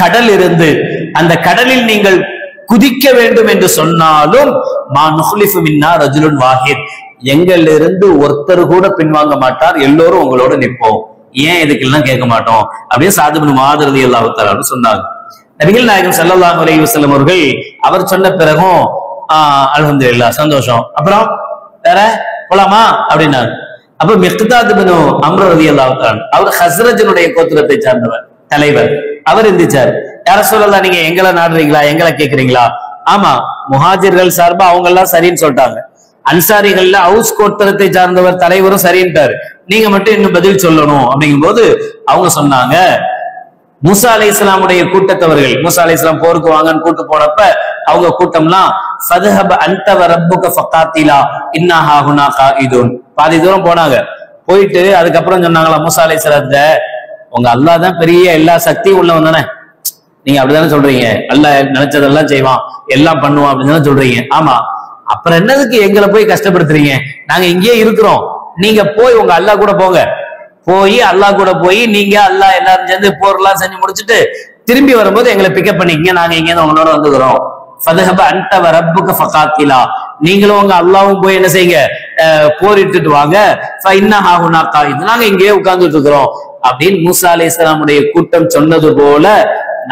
கடல் இருந்து அந்த கடலில் நீங்கள் குதிக்க வேண்டும் என்று சொன்னாலும் மா நுஹ்லிஃபு மின்னா ரஜுலுன் வாஹித், எங்களிலிருந்து ஒருத்தர் கூட பின்வாங்க மாட்டார், எல்லோரும் உங்களோட நிற்போம், ஏன் இதுக்கெல்லாம் கேட்க மாட்டோம் அப்படின்னு சஅத் இப்னு முஆத் ரலியல்லாஹு தஆலா சொன்னாங்க. நபிகள் நாயகம் ஸல்லல்லாஹு அலைஹி வஸல்லம் அவர்கள் அவர் சொன்ன பிறகும் அல்ஹம்துலில்லாஹ் சந்தோஷம், அப்புறம் வேற போலாமா அப்படின்னாங்க. அப்ப மிக்தாத் இப்னு அம்ர் ரலியல்லாஹு தஆலா, அவர் ஹஸ்ரஜனுடைய கோத்திரத்தை சார்ந்தவர், தலைவர். அவர் எந்திரிச்சார், யார சொல்லலாம், நீங்க எங்களை நாடுறீங்களா, எங்களை கேக்குறீங்களா? ஆமா, முஹாஜிர்கள் சார்பா அவங்க எல்லாம் சரின்னு சொல்லிட்டாங்க. அன்சாரிகள்ல அவுஸ் கோத்திரத்தை சார்ந்தவர் தலைவரும் சரின்ட்டாரு, நீங்க மட்டும் இன்னும் பதில் சொல்லணும் அப்படிங்கும் போது அவங்க சொன்னாங்க, மூசா அலைஹிஸ்ஸலாமுடைய கூட்டத்தவர்கள், மூசா அலைஹிஸ்ஸலாம் போருக்கு வாங்கன்னு கூட்டு போனப்ப அவங்க கூட்டம்லாம் ஃபத்ஹப அன்த வ ரப்புக ஃபகாத்திலா இன்னா ஹாஹுனா காயிதுன், பாதி தூரம் போனாங்க. போயிட்டு அதுக்கப்புறம் சொன்னாங்களா மூசா அலைஹிஸ்ஸலாத்த, உங்க அல்லாஹ் தான் பெரிய எல்லா சக்தியும் உள்ளவன் தானே, நீங்க அப்படிதானே சொல்றீங்க, அல்லாஹ் நினைச்சதெல்லாம் செய்வான், எல்லாம் பண்ணுவான் அப்படின்னு தானே சொல்றீங்க. ஆமா, அப்புறம் என்னதுக்கு எங்களை போய் கஷ்டப்படுத்துறீங்க, நாங்க இங்கேயே இருக்கிறோம், நீங்க போய் உங்க அல்லாஹ் கூட போங்க, போய் அல்லாஹ் கூட போய் நீங்க அல்லாஹ் எல்லாரும் சேர்ந்து போர்லாம் செஞ்சு முடிச்சுட்டு திரும்பி வரும்போது எங்களை பிக்கப் பண்ணிக்கங்க, நாங்க இங்க உங்களோட வந்துக்கிறோம். ஃபத்ஹப அன்த வ ரப்புக ஃபகாத்திலா, நீங்களும் உங்க அல்லாஹ்வும் போய் என்ன செய்யுங்க, போரிட்டுட்டு வாங்க. ஃபஇன்னா ஹாஹுனா காயித், நாங்க இங்கேயே உட்கார்ந்துட்டு இருக்கிறோம் அப்படின்னு மூசா அலைஹிஸ்ஸலாமுடைய கூட்டம் சொன்னது போல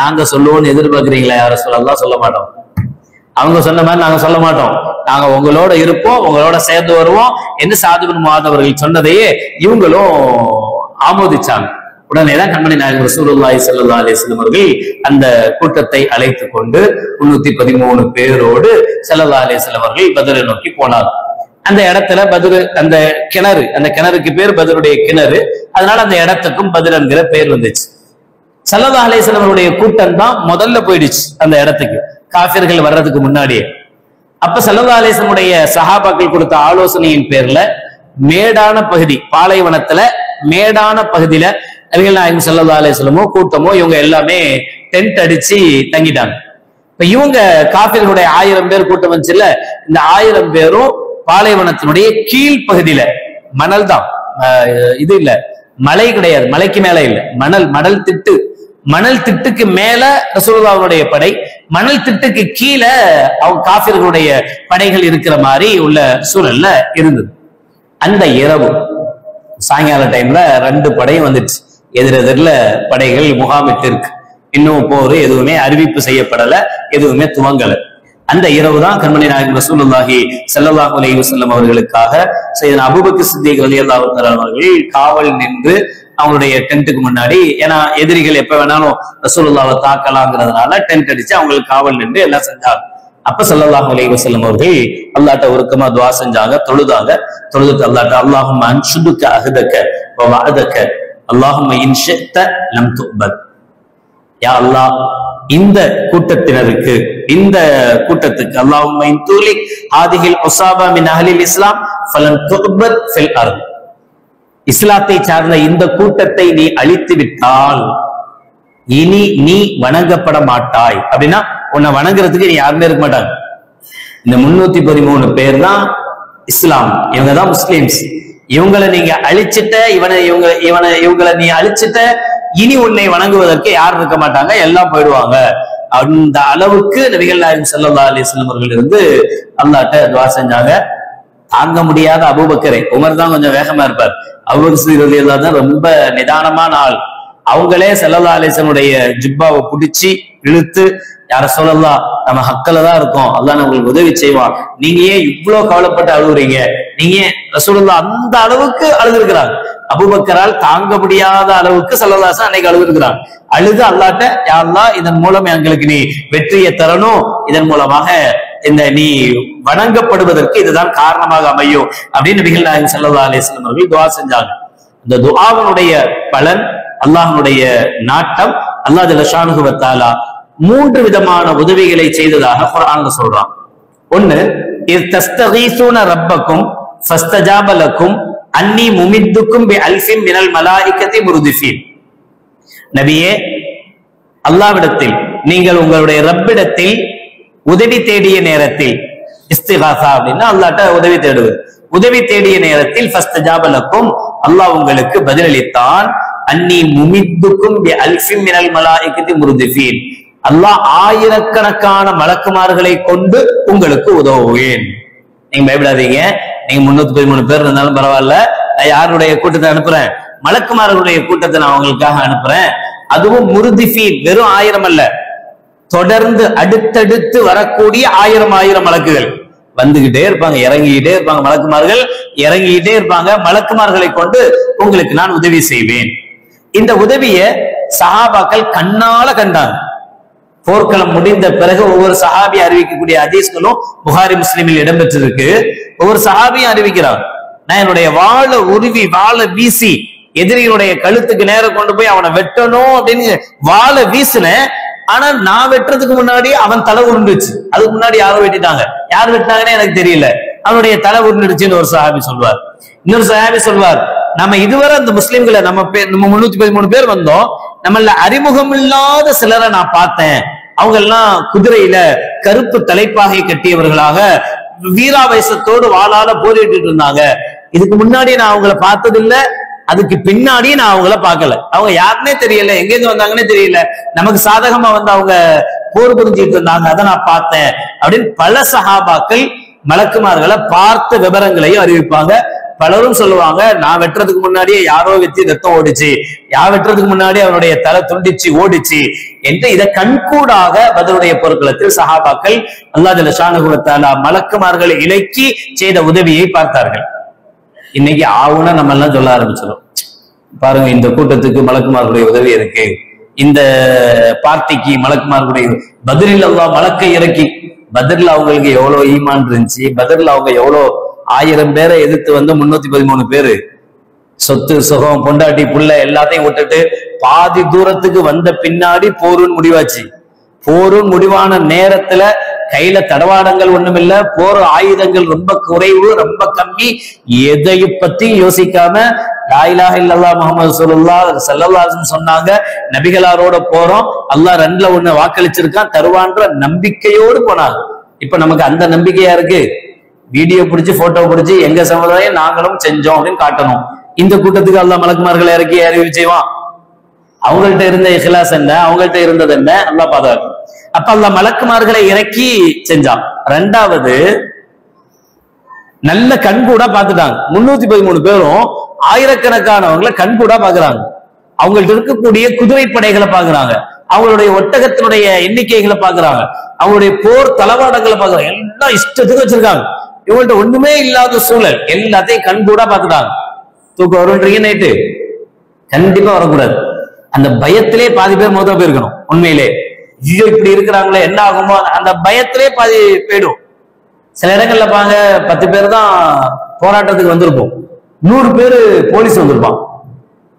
நாங்க சொல்லுவோம்னு எதிர்பார்க்கிறீங்களா? யார சொல்லலாம், சொல்ல மாட்டோம். அவங்க சொன்ன மாதிரி நாங்க சொல்ல மாட்டோம், நாங்க உங்களோட இருப்போம், உங்களோட சேர்ந்து வருவோம் என்று சஅத் இப்னு முஆத் அவர்கள் சொன்னதையே இவங்களும் ஆமோதிச்சாங்க. உடனேதான் கண்மணி நாயகம் ரசூலுல்லாஹி ஸல்லல்லாஹு அலைஹி வஸல்லம் அவர்கள் அந்த கூட்டத்தை அழைத்து கொண்டு 313 பேரோடு ஸல்லல்லாஹு அலைஹி வஸல்லம் அவர்கள் பத்ரை நோக்கி போனார். அந்த இடத்துல பத்ரு, அந்த கிணறு, அந்த கிணறுக்கு பேர் பத்ருடைய கிணறு, அதனால அந்த இடத்துக்கும் பத்ர் என்கிற பெயர் வந்துச்சு. ஸல்லல்லாஹு அலைஹி வஸல்லம் அவருடைய கூட்டம் தான் முதல்ல போயிடுச்சு அந்த இடத்துக்கு, காஃபிர்கள் வர்றதுக்கு முன்னாடியே. அப்ப ஸல்லல்லாஹு அலைஹி வஸல்லம் உடைய சஹாபாக்கள் கொடுத்த ஆலோசனையின் பேர்ல மேடான பகுதி, பாலைவனத்துல மேடான பகுதியில நபிகள் நாயகம் ஸல்லல்லாஹு அலைஹி வஸல்லமோ கூட்டமோ இவங்க எல்லாமே டென்ட் அடிச்சு தங்கிட்டாங்க. இப்ப இவங்க காஃபிர்களுடைய 1000 பேர் கூட்டம் வந்துச்சுல்ல, இந்த 1000 பேரும் பாலைவனத்தினுடைய கீழ் பகுதியில, மணல் தான், இது இல்ல, மலை கிடையாது, மலைக்கு மேல இல்ல, மணல் திட்டு, மணல் திட்டுக்கு மேல ரசூலுல்லாஹ்வுடைய படை, மணல் திட்டுக்கு கீழே அவங்க காஃபிர்களுடைய படைகள் இருக்கிற மாதிரி உள்ள சூழல்ல இருந்தது. அந்த இரவு சாயங்கால டைம்ல 2 படையும் வந்துச்சு, எதிரெதிரில படைகள் முகாமிட்டு இருக்கு. இன்னும் போர் எதுவுமே அறிவிப்பு செய்யப்படல, எதுவுமே துவங்கல. அந்த இரவு தான் கண்மணி நாயகம் ரசூலுல்லாஹி ஸல்லல்லாஹு அலைஹி வஸல்லம் அவர்களுக்காக சையதுனா அபூபக்கர் சித்திக் ரலியல்லாஹு தஆலா அவர்கள் காவல் நின்று அவங்களுடைய டென்ட்டுக்கு முன்னாடி, ஏன்னா எதிரிகள் எப்ப வேணாலும் ரசூலுல்லாஹ்வை தாக்கலாங்கிறதுனால டென்ட் அடிச்சு அவங்களுக்கு காவல் நின்று எல்லாம் செஞ்சாங்க. அப்ப ஸல்லல்லாஹு அலைஹி வஸல்லம் அவர்கள் அல்லாஹ்ட்ட உருக்கமா துஆ செஞ்சாங்க, தொழுதுட்டு அல்லாஹ்ட்ட அல்லாஹும்ம அன்ஷுதுக அஹ்தக வ வஅதக அல்லாஹும்ம இன் ஷிஅத லம் துக்பல். யா அல்லாஹ், இந்த கூட்டத்தினருக்கு, இந்த கூட்டத்துக்கு அல்லாஹும்ம இன் துலிக் ஹாதிஹில் உஸாபா மின் அஹ்லில் இஸ்லாம் ஃபலன் துக்பல் ஃபில் அர்த். இஸ்லாத்தை சார்ந்த இந்த கூட்டத்தை நீ அழித்து விட்டால் இனி நீ வணங்கப்பட மாட்டாய். அப்படின்னா உன்னை வணங்குறதுக்கு நீ யாருமே இருக்க மாட்டாங்க. இந்த 313 பேர் தான் இஸ்லாம், இவங்க தான் முஸ்லிம்ஸ். இவங்களை நீங்க அழிச்சிட்ட, இவங்களை நீ அழிச்சிட்ட, இனி உன்னை வணங்குவதற்கு யாரும் இருக்க மாட்டாங்க, எல்லாம் போயிடுவாங்க. அந்த அளவுக்கு நபிகள் நாயகம் ஸல்லல்லாஹு அலைஹி வஸல்லம் அவர்கள் இருந்து அல்லாஹ்ட்ட துஆ செஞ்சாங்க. தாங்க முடியாத அபூபக்கரை, உமர் தான் கொஞ்சம் வேகமா இருப்பார், அபூபக்கர் ரலியல்லாஹு தான் ரொம்ப நிதானமான ஆள். அவங்களே ஸல்லல்லாஹு அலைஹி வஸல்லம் ஜிப்பாவை பிடிச்சி இழுத்து, யார சொல்லலாம், நம்ம ஹக்கல தான் இருக்கோம், அல்லாஹ் உங்களுக்கு உதவி செய்வான், நீங்க ஏன் இவ்வளவு கவலைப்பட்டு அழுகுறீங்க, நீங்க ரசூலுல்லாஹ் அந்த அளவுக்கு அழுதுருக்கிறாங்க. அபூபக்கரால் தாங்க முடியாத அளவுக்கு ஸல்லல்லாஹு அலைஹி வஸல்லம் அன்னைக்கு அழுதுருக்கிறாங்க. அழுது அல்லாஹ்ட்ட, யா அல்லாஹ், இதன் மூலம் எங்களுக்கு நீ வெற்றியை தரணும், இதன் மூலமாக இந்த நீ வணங்கப்படுவதற்கு இதுதான் காரணமாக அமையும் அப்படின்னு நபிகள் நாயகம் ஸல்லல்லாஹு அலைஹி வஸல்லம் அவர்கள் துஆ செஞ்சாங்க. இந்த துஆவினுடைய பலன், அல்லாஹ்வுடைய நாட்டம், அல்லாஹ் ஜல்ல ஷானுஹு வ தஆலா 3 விதமான உதவிகளை செய்ததாக குர்ஆன்ல சொல்றான். ஒன்னு, இஸ் தஸ்தகீஸூன ரப்பக்கும் ஃபஸ்தஜாப லக்கும் அன்னி முமித்துக்கும் பி அல்ஃபின் மினல் மலாயிகத்தி முர்திஃபீன். நபியே, அல்லாஹ்விடத்தில் நீங்கள் உங்களுடைய ரப்பிடத்தில் உதவி தேடிய நேரத்தில், இஸ்திகாசா அப்படின்னா அல்லாஹ்ட்ட உதவி தேடுவது, உதவி தேடிய நேரத்தில் ஃபஸ்தஜாப லக்கும், அல்லாஹ் உங்களுக்கு பதிலளித்தான். அன்னி முமித்துக்கும் பி அல்ஃபின் மினல் மலாயிகத்தி முர்திஃபீன், அல்லாஹ் ஆயிரக்கணக்கான மலக்குமார்களை கொண்டு உங்களுக்கு உதவுவேன். நீங்க பயப்படாதீங்க, நீங்க 313 பேர் இருந்தாலும் பரவாயில்ல, யாருடைய கூட்டத்தை அனுப்புறேன், மலக்குமார்களுடைய கூட்டத்தை நான் அவங்களுக்காக அனுப்புறேன். அதுவும் முர்திஃபீன், வெறும் 1000 அல்ல, தொடர்ந்து அடுத்தடுத்து வரக்கூடிய 1000 மலக்குகள் வந்துகிட்டே இருப்பாங்க, இறங்கிக்கிட்டே இருப்பாங்க, மலக்குமார்கள் இறங்கிக்கிட்டே இருப்பாங்க. மலக்குமார்களை கொண்டு உங்களுக்கு நான் உதவி செய்வேன். இந்த உதவியை சஹாபாக்கள் கண்ணால கண்டாங்க. போர்க்களம் முடிந்த பிறகு ஒவ்வொரு சஹாபி அறிவிக்கக்கூடிய ஹதீஸ்களும் புகாரி முஸ்லிமில் இடம்பெற்றிருக்கு. ஒவ்வொரு சஹாபியும் அறிவிக்கிறாங்க, நான் என்னுடைய வாளை உருவி, வாளை வீசி எதிரிகளுடைய கழுத்துக்கு நேரம் கொண்டு போய் அவனை வெட்டணும் அப்படின்னு வாளை வீசினேன். ஆனா நான் வெட்டுறதுக்கு முன்னாடி அவன் தலை உருண்டுச்சு. அதுக்கு முன்னாடி யாரும் வெட்டிட்டாங்க, யார் வெட்டினாங்கன்னு எனக்கு தெரியல, அவனுடைய தலை உருண்டுச்சுன்னு ஒரு சஹாபி சொல்வார். இன்னொரு சஹாபி சொல்வார், நம்ம இதுவரை அந்த முஸ்லிம்களை நம்ம 313 பேர் வந்தோம், நம்மள அறிமுகம் இல்லாத சிலரை நான் பார்த்தேன். அவங்க எல்லாம் குதிரையில கருப்பு தலைப்பாகை கட்டியவர்களாக வீராவேசத்தோடு வாளால போரிட்டு இருந்தாங்க. இதுக்கு முன்னாடி நான் அவங்கள பார்த்தது இல்ல, அதுக்கு பின்னாடி நான் அவங்கள பார்க்கல, அவங்க யாருன்னே தெரியல, எங்கேருந்து வந்தாங்கன்னே தெரியல, நமக்கு சாதகமா வந்து அவங்க போர் புரிஞ்சிட்டு இருந்தாங்க, அதை நான் பார்த்தேன் அப்படின்னு பல சஹாபாக்கள் மலக்குமார்களை பார்த்த விவரங்களையும் அறிவிப்பாங்க. பலரும் சொல்லுவாங்க, நான் வெட்டுறதுக்கு முன்னாடியே யாரோ வெற்றி ரத்தம் ஓடிச்சு, வெட்டுறதுக்கு முன்னாடி அவனுடைய தலை துண்டிச்சு ஓடிச்சு என்று இதை கண்கூடாக பத்ருடைய போர்க்களத்தில் சஹாபாக்கள் அல்லாஹ் ஜல்ல ஷானுஹு வ தஆலா மலக்குமார்களை இலக்கி செய்த உதவியை பார்த்தார்கள். இன்னைக்கு ஆவுனா நம்ம எல்லாம் சொல்ல ஆரம்பிச்சிடும், பாருங்க இந்த கூட்டத்துக்கு மலக்குமார்களுடைய உதவி இருக்கு, இந்த பார்ட்டிக்கு மலக்குமார்களுடைய, பத்ரில் அல்லாஹ் மலக்கை இறக்கி, பத்ரில் அவங்களுக்கு எவ்வளவு ஈமான் இருந்துச்சு, பத்ரில் அவங்க எவ்வளவு 1000 பேரை எதிர்த்து வந்து 313 பேரு சொத்து சுகம் பொண்டாட்டி புள்ள எல்லாத்தையும் விட்டுட்டு பாதி தூரத்துக்கு வந்த பின்னாடி போருன்னு முடிவாச்சு. போரும் முடிவான நேரத்துல கையில தடவாடங்கள் ஒண்ணுமில்ல, போர் ஆயுதங்கள் ரொம்ப குறைவு, ரொம்ப கம்மி. எதையும் பத்தி யோசிக்காம லா இலாஹ இல்லல்லாஹ் முஹம்மது ரசூலுல்லாஹ் ஸல்லல்லாஹு அலைஹி வஸல்லம் சொன்னாங்க, நபிகளாரோட போறோம், அல்லாஹ் 2ல 1 வாக்களிச்சிருக்கான் தருவான்ற நம்பிக்கையோடு போனாங்க. இப்ப நமக்கு அந்த நம்பிக்கையா இருக்கு. வீடியோ பிடிச்சு போட்டோ பிடிச்சு எங்க சமுதாயம் நாங்களும் செஞ்சோம் அப்படின்னு காட்டணும். இந்த கூட்டத்துக்கு அல்லாஹ் மலக்குமார்களை இறக்கி அறிவு செய்வான். அவங்கள்ட்ட இருந்த இஹ்லாஸ் என்ன, அவங்கள்ட்ட இருந்தது என்ன, அல்லாஹ் பாதுகாக்கும். அப்ப அல்லாஹ் மலக்குமார்களை இறக்கி செஞ்சான். 2வது நல்ல கண்கூடா பார்த்துட்டாங்க. 313 பேரும் ஆயிரக்கணக்கானவங்களை கண்கூடா பாக்குறாங்க. அவங்கள்ட்ட இருக்கக்கூடிய குதிரை படைகளை பாக்குறாங்க, அவங்களுடைய ஒட்டகத்தினுடைய எண்ணிக்கைகளை பாக்குறாங்க, அவங்களுடைய போர் தளவாடங்களை பாக்குறாங்க. எல்லாம் இஷ்டத்துக்கு வச்சிருக்காங்க. இவங்கள்ட்ட ஒண்ணுமே இல்லாத சூழல், எல்லாத்தையும் கண்கூடா பார்த்துட்டாங்க. தூக்கம் வரும்ன்றீங்க நைட்டு? கண்டிப்பா வரக்கூடாது. அந்த பயத்திலே பாதி பேர் மொத்தம் போயிருக்கணும். உண்மையிலே ஐயோ இப்படி இருக்கிறாங்களே என்ன ஆகுமோ, அந்த பயத்திலே பாதி போயிடும். சில இடங்கள்ல பாங்க 10 பேர் தான் போராட்டத்துக்கு வந்திருப்போம், 100 பேரு போலீஸ் வந்திருப்பான்.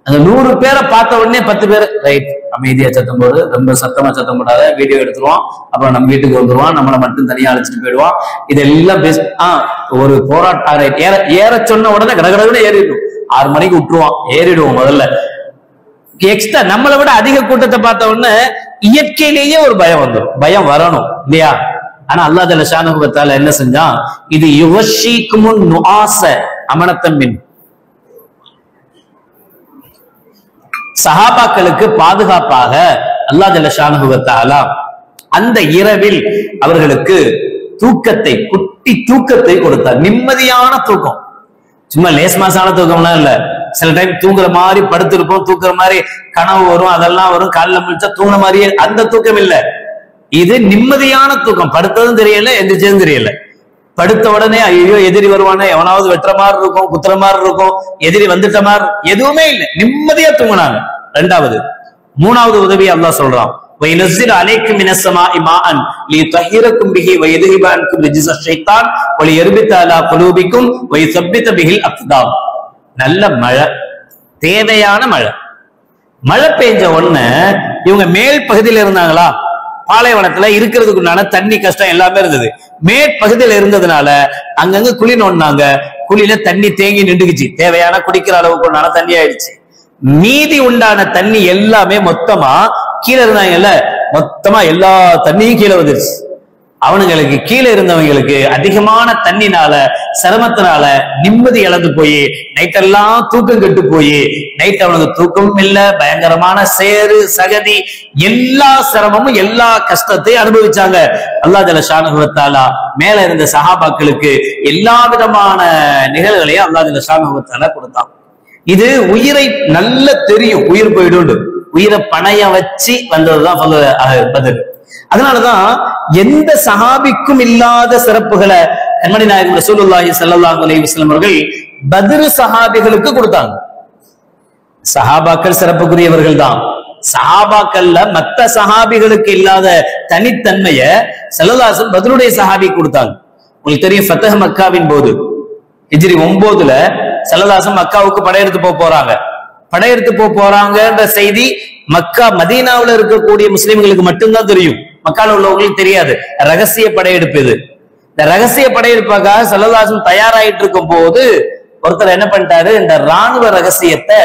அந்த 100 பேரை பார்த்த உடனே 10 பேர் ரைட் அமைதியா சத்தம் போடு, ரொம்ப சத்தமா சத்தம் போடாத, வீடியோ எடுத்துருவான், அப்புறம் நம்ம வீட்டுக்கு வந்துருவான், நம்மளை மட்டும் தனியா அழைச்சிட்டு போயிடுவான். இதெல்லாம் ஒரு போராட்டம் ஏற சொன்ன உடனே கடகடன்னு ஏறிடும். 6 மணிக்கு விட்டுருவான், ஏறிடுவோம். முதல்ல எக்ஸ்ட்ரா நம்மளை விட அதிக கூட்டத்தை பார்த்த உடனே இயற்கையிலேயே ஒரு பயம் வந்துடும். பயம் வரணும் இல்லையா? ஆனா அல்லாஹ் ஜல்ல ஷானஹு வ தஆலா என்ன செஞ்சான்? இது யுவஷீக்குமுன் நுஆஸ அமனத்தன் மின், சஹாபாக்களுக்கு பாதுகாப்பாக அல்லாஹ் ஜல்ல ஷானஹு வ தஆலா அந்த இரவில் அவர்களுக்கு தூக்கத்தை, குட்டி தூக்கத்தை கொடுத்தார். நிம்மதியான தூக்கம். சும்மா லேஸ் மாசான தூக்கம்லாம் இல்ல. சில டைம் தூங்குற மாதிரி படுத்திருப்போம், தூக்குற மாதிரி கனவு வரும், அதெல்லாம் வரும், காலைல முடிச்சா தூங்குற மாதிரியே, அந்த தூக்கம் இல்ல. இது நிம்மதியான தூக்கம். படுத்ததும் தெரியல, எந்திரிச்சதும் தெரியல. படுத்த உடனே ஐயோ எதிரி வருவானே, எவனாவது வெட்டுற மாதிரி இருக்கும், குத்துற மாதிரி இருக்கும், எதிரி வந்துட்ட மாதிரி எதுவுமே இல்லை. நிம்மதியா தூங்கினாங்க. 2வது. 3வது உதவி அல்லாஹ் சொல்றான், وَيُنَزِّلُ عَلَيْكُم مِّنَ السَّمَاءِ مَاءً لِيُطَهِّرَكُم بِهِ وَيُذْهِبَ عَنكُم رِجْزَ الشَّيْطَانِ وَلِيَرْبِطَ عَلَى قُلُوبِكُمْ وَيُثَبِّتَ بِهِ الْأَقْدَامَ. நல்ல மழை, தேவையான மழை. மழை பெஞ்ச உடனே இவங்க மேல் பகுதியில இருந்தாங்களா, பாலைவனத்துல இருக்கிறதுக்குண்டான தண்ணி கஷ்டம் எல்லாமே இருந்தது. மேற்பகுதியில இருந்ததுனால அங்கங்க குழி நோண்டாங்க. குழியில தண்ணி தேங்கி நின்றுக்குச்சு. தேவையான குடிக்கிற அளவுக்கு உண்டான தண்ணி ஆயிடுச்சு. மீதி உண்டான தண்ணி எல்லாமே மொத்தமா கீழே இருந்தாங்கல்ல, மொத்தமா எல்லா தண்ணியும் கீழே வந்துருச்சு. அவனுங்களுக்கு கீழே இருந்தவங்களுக்கு அதிகமான தண்ணினால சிரமத்தினால நிம்மதி இழந்து போய் நைட்டெல்லாம் தூக்கம் கெட்டு போய் நைட் அவனுக்கு தூக்கமும் இல்ல, பயங்கரமான சேறு சகதி, எல்லா சிரமமும் எல்லா கஷ்டத்தையும் அனுபவிச்சாங்க. அல்லாஹ் ஜல்ல ஷானஹு வ தஆலா மேல இருந்த சஹாபாக்களுக்கு எல்லா விதமான நிகழ்வுகளையும் அல்லாஹ் ஜல்ல ஷானஹு வ தஆலா கொடுத்தான். இது உயிரை நல்ல தெரியும், உயிர் போயிடும், உயிரை பணைய வச்சு வந்ததுதான் பதில். அதனாலதான் எந்த சஹாபிக்கும் இல்லாத சிறப்புகளை கண்மணி நாயகம் ரசூலுல்லாஹி ஸல்லல்லாஹு அலைஹி வஸல்லம் அவர்கள் பத்ர் சஹாபிகளுக்கு கொடுத்தாங்க. சஹாபாக்கள் சிறப்புக்குரியவர்கள் தான். சஹாபாக்கள்ல மத்த சஹாபிகளுக்கு இல்லாத தனித்தன்மைய ஸல்லல்லாஹு அலைஹி வஸல்லம் பத்ருடைய சஹாபி கொடுத்தாங்க. உங்களுக்கு தெரியும், ஃபத்ஹ் மக்காவின் போது ஹிஜ்ரி 9ல ஸல்லல்லாஹு அலைஹி வஸல்லம் மக்காவுக்கு படையெடுத்து போறாங்க. படையெடுத்து போறாங்கன்ற செய்தி மக்கா மதீனாவுல இருக்கக்கூடிய முஸ்லிம்களுக்கு மட்டும்தான் தெரியும், மக்கால உள்ளவங்களுக்கு தெரியாது. ரகசிய படையெடுப்பு இது. இந்த ரகசிய படையெடுப்பாக ஸல்லல்லாஹு அலைஹி வஸல்லம் தயாராயிட்டு இருக்கும் போது ஒருத்தர் என்ன பண்ணிட்டாரு, இந்த ராணுவ ரகசியத்தை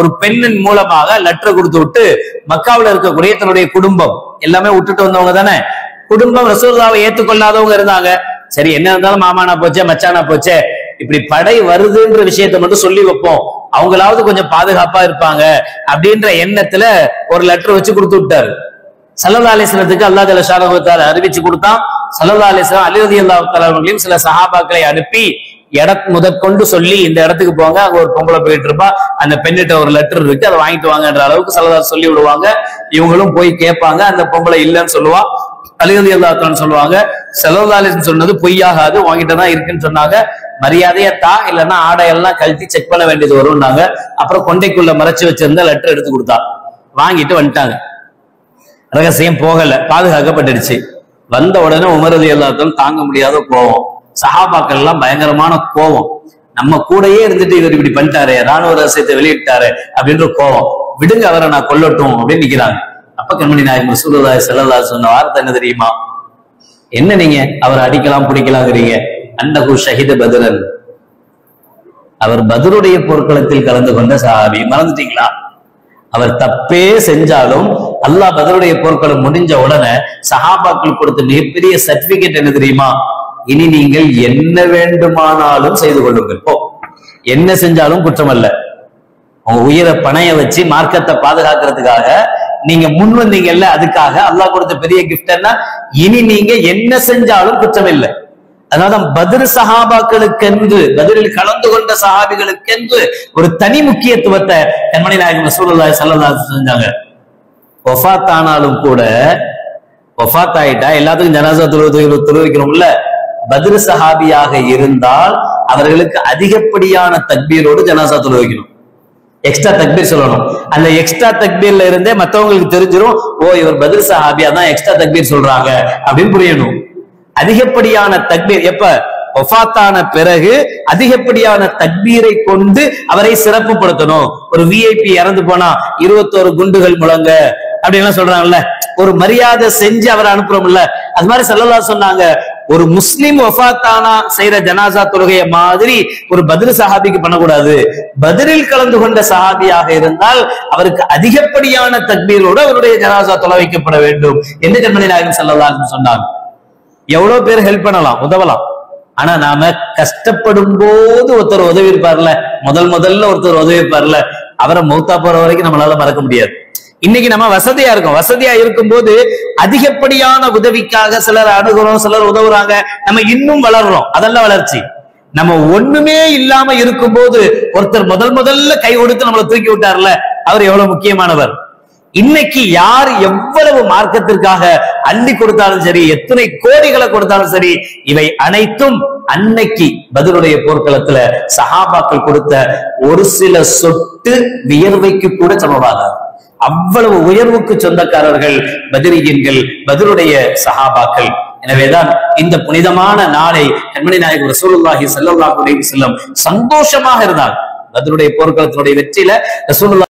ஒரு பெண்ணின் மூலமாக லெட்டர் கொடுத்து விட்டு மக்காவுல இருக்கக்கூடிய தன்னுடைய குடும்பம் எல்லாமே விட்டுட்டு வந்தவங்க தானே, குடும்பம் ரசூலுல்லாஹ்வை ஏற்றுக்கொள்ளாதவங்க இருந்தாங்க. சரி என்ன இருந்தாலும் மாமானா போச்சே மச்சானா போச்சே, இப்படி படை வருதுன்ற விஷயத்த மட்டும் சொல்லி வைப்போம், அவங்களாவது கொஞ்சம் பாதுகாப்பா இருப்பாங்க அப்படின்ற எண்ணத்துல ஒரு லெட்டர் வச்சு கொடுத்து விட்டாரு. ஸல்லல்லாஹு அலைஹி வஸல்லத்துக்கு அல்லாஹ் ஜல்ல ஷானஹு வ தஆலா அறிவிச்சு கொடுத்தான். ஸல்லல்லாஹு அலைஹி வஸல்லம் அலி ரலியல்லாஹு தஆலா அவர்களையும் சில சஹாபாக்களை அனுப்பி முதற்கொண்டு சொல்லி இந்த இடத்துக்கு போங்க, அங்க ஒரு பொம்பளை போயிட்டு இருப்பா, அந்த பெண்ணிட்ட ஒரு லெட்டர் இருக்கு, அதை வாங்கிட்டு வாங்கன்ற அளவுக்கு ஸல்லல்லாஹு சொல்லி விடுவாங்க. இவங்களும் போய் கேட்பாங்க, அந்த பொம்பளை இல்லைன்னு சொல்லுவா. அலி ரலியல்லாஹு தஆலா சொல்லுவாங்க, ஸல்லல்லாஹு அலைஹி வஸல்லம் சொன்னது பொய்யாகாது, வாங்கிட்டு தான் இருக்குன்னு சொன்னாங்க, மரியாதையா தா, இல்லைன்னா ஆடையெல்லாம் கழட்டி செக் பண்ண வேண்டியது வரும்னாங்க. அப்புறம் கொண்டைக்குள்ள மறைச்சு வச்சிருந்த லெட்டர் எடுத்து கொடுத்தா, வாங்கிட்டு வந்துட்டாங்க. ரகசியம் போகல, பாதுகாக்கப்பட்டுடுச்சு. வந்த உடனே உமர் ரலியல்லாஹு தஆலா தாங்க முடியாத கோவம், சஹாபாக்கள் எல்லாம் பயங்கரமான கோவம். நம்ம கூடயே இருந்துட்டு இவர் இப்படி பண்ணிட்டாரு, ராணுவ ரகசியத்தை வெளியிட்டாரு அப்படின்ற கோபம். விடுங்க, அவரை நான் கொல்லட்டும் அப்படின்னு நிக்கிறாங்க. அப்ப கண்மணி நாயகம் ரசூலுல்லாஹி ஸல்லல்லாஹு அலைஹி சொன்ன வார்த்தை என்ன தெரியுமா? என்ன நீங்க அவரை அடிக்கலாம் பிடிக்கலாங்கிறீங்க? அன்னஹு ஷஹீத பத்ரன், அவர் பத்ருடைய போர்க்களத்தில் கலந்து கொண்ட சஹாபி. மறந்துட்டீங்களா? அவர் தப்பே செஞ்சாலும் அல்லாஹ் பத்ருடைய போர்க்களம் முடிஞ்ச உடனே சஹாபாக்கள் கொடுத்த மிகப்பெரிய சர்டிபிகேட் என்ன தெரியுமா? இனி நீங்கள் என்ன வேண்டுமானாலும் செய்து கொள்ளுங்கள், என்ன செஞ்சாலும் குற்றம் அல்ல. உங்க உயிரை பணைய வச்சு மார்க்கத்தை பாதுகாக்கிறதுக்காக நீங்க முன் வந்தீங்கல்ல, அதுக்காக அல்லாஹ் கொடுத்த பெரிய கிஃப்ட் என்ன? இனி நீங்க என்ன செஞ்சாலும் குற்றம் இல்லை. அதனால்தான் பத்ர் சஹாபாக்களுக்கென்று, பத்ரில் கலந்து கொண்ட சஹாபிகளுக்கென்று ஒரு தனி முக்கியத்துவத்தை கண்மணி நாயகம் ரசூலுல்லாஹி ஸல்லல்லாஹு அலைஹி வஸல்லம் செஞ்சாங்க. வஃபாத் ஆனாலும் கூட, வஃபாத் ஆயிட்டா எல்லாத்துக்கும் ஜனாஸா தொழுவிக்கிறோம்ல, பத்ர் சஹாபியாக இருந்தால் அவர்களுக்கு அதிகப்படியான தக்பீரோடு ஜனாஸா தொழுவிக்கணும். எக்ஸ்ட்ரா தக்பீர் சொல்லணும். அந்த எக்ஸ்ட்ரா தக்பீர்ல இருந்தே மற்றவங்களுக்கு தெரிஞ்சிடும், ஓ இவர் பத்ர் சஹாபியா தான் எக்ஸ்ட்ரா தக்பீர் சொல்றாங்க அப்படின்னு புரியணும். அதிகப்படியான தக்பீர் எப்ப? வஃபாத்தான பிறகு அதிகப்படியான தக்பீரை கொண்டு அவரை சிறப்புப்படுத்தணும். ஒரு விஐபி இறந்து போனா 21 குண்டுகள் முழங்க அப்படின்லாம் சொல்றாங்கல்ல, ஒரு மரியாதை செஞ்சு அவரை அனுப்புறோம்ல, அது மாதிரி ஸல்லல்லாஹு சொன்னாங்க, ஒரு முஸ்லிம் வஃபாத்தானா செய்யற ஜனாசா தொழுகைய மாதிரி ஒரு பத்ர் சஹாபிக்கு பண்ணக்கூடாது. பத்ரில் கலந்து கொண்ட சஹாபியாக இருந்தால் அவருக்கு அதிகப்படியான தக்பீரோடு அவருடைய ஜனாசா தொலை வைக்கப்பட வேண்டும் என்று கண்மணி நாயகம் ஸல்லல்லாஹு அலைஹி சொன்னாங்க. எவ்வளவு பேர் ஹெல்ப் பண்ணலாம், உதவலாம். ஆனா நாம கஷ்டப்படும் போது ஒருத்தர் உதவி இருப்பார்ல, முதல்ல ஒருத்தர் உதவி இருப்பார்ல, அவரை மௌத்தா போற வரைக்கும் நம்மளால மறக்க முடியாது. இன்னைக்கு நம்ம வசதியா இருக்கோம், வசதியா இருக்கும் போது அதிகப்படியான உதவிக்காக சிலர் அணுகுறோம், சிலர் உதவுறாங்க, நம்ம இன்னும் வளர்றோம். அதெல்லாம் வளர்ச்சி. நம்ம ஒண்ணுமே இல்லாம இருக்கும் போது ஒருத்தர் முதல்ல கை கொடுத்து நம்மளை தூக்கி விட்டார்ல, அவர் எவ்வளவு முக்கியமானவர். இன்னைக்கு யார் எவ்வளவு மார்க்கத்திற்காக அள்ளி கொடுத்தாலும் சரி, எத்தனை கோடிகளை கொடுத்தாலும் சரி, இவை அனைத்தும் அன்னைக்கு பத்ருடைய போர்க்களத்துல சஹாபாக்கள் கொடுத்த ஒரு சில சொட்டு வியர்வைக்கு கூட சமமாகாது. அவ்வளவு உயர்வுக்கு சொந்தக்காரர்கள் பத்ரியன்கள், பத்ருடைய சஹாபாக்கள். எனவேதான் இந்த புனிதமான நாளை கண்மணி நாயகம் ரசூலுல்லாஹி ஸல்லல்லாஹு அலைஹி வஸல்லம் சந்தோஷமாக இருந்தார். பத்ருடைய போர்க்களத்தினுடைய வெற்றியில ரசூலுல்லாஹி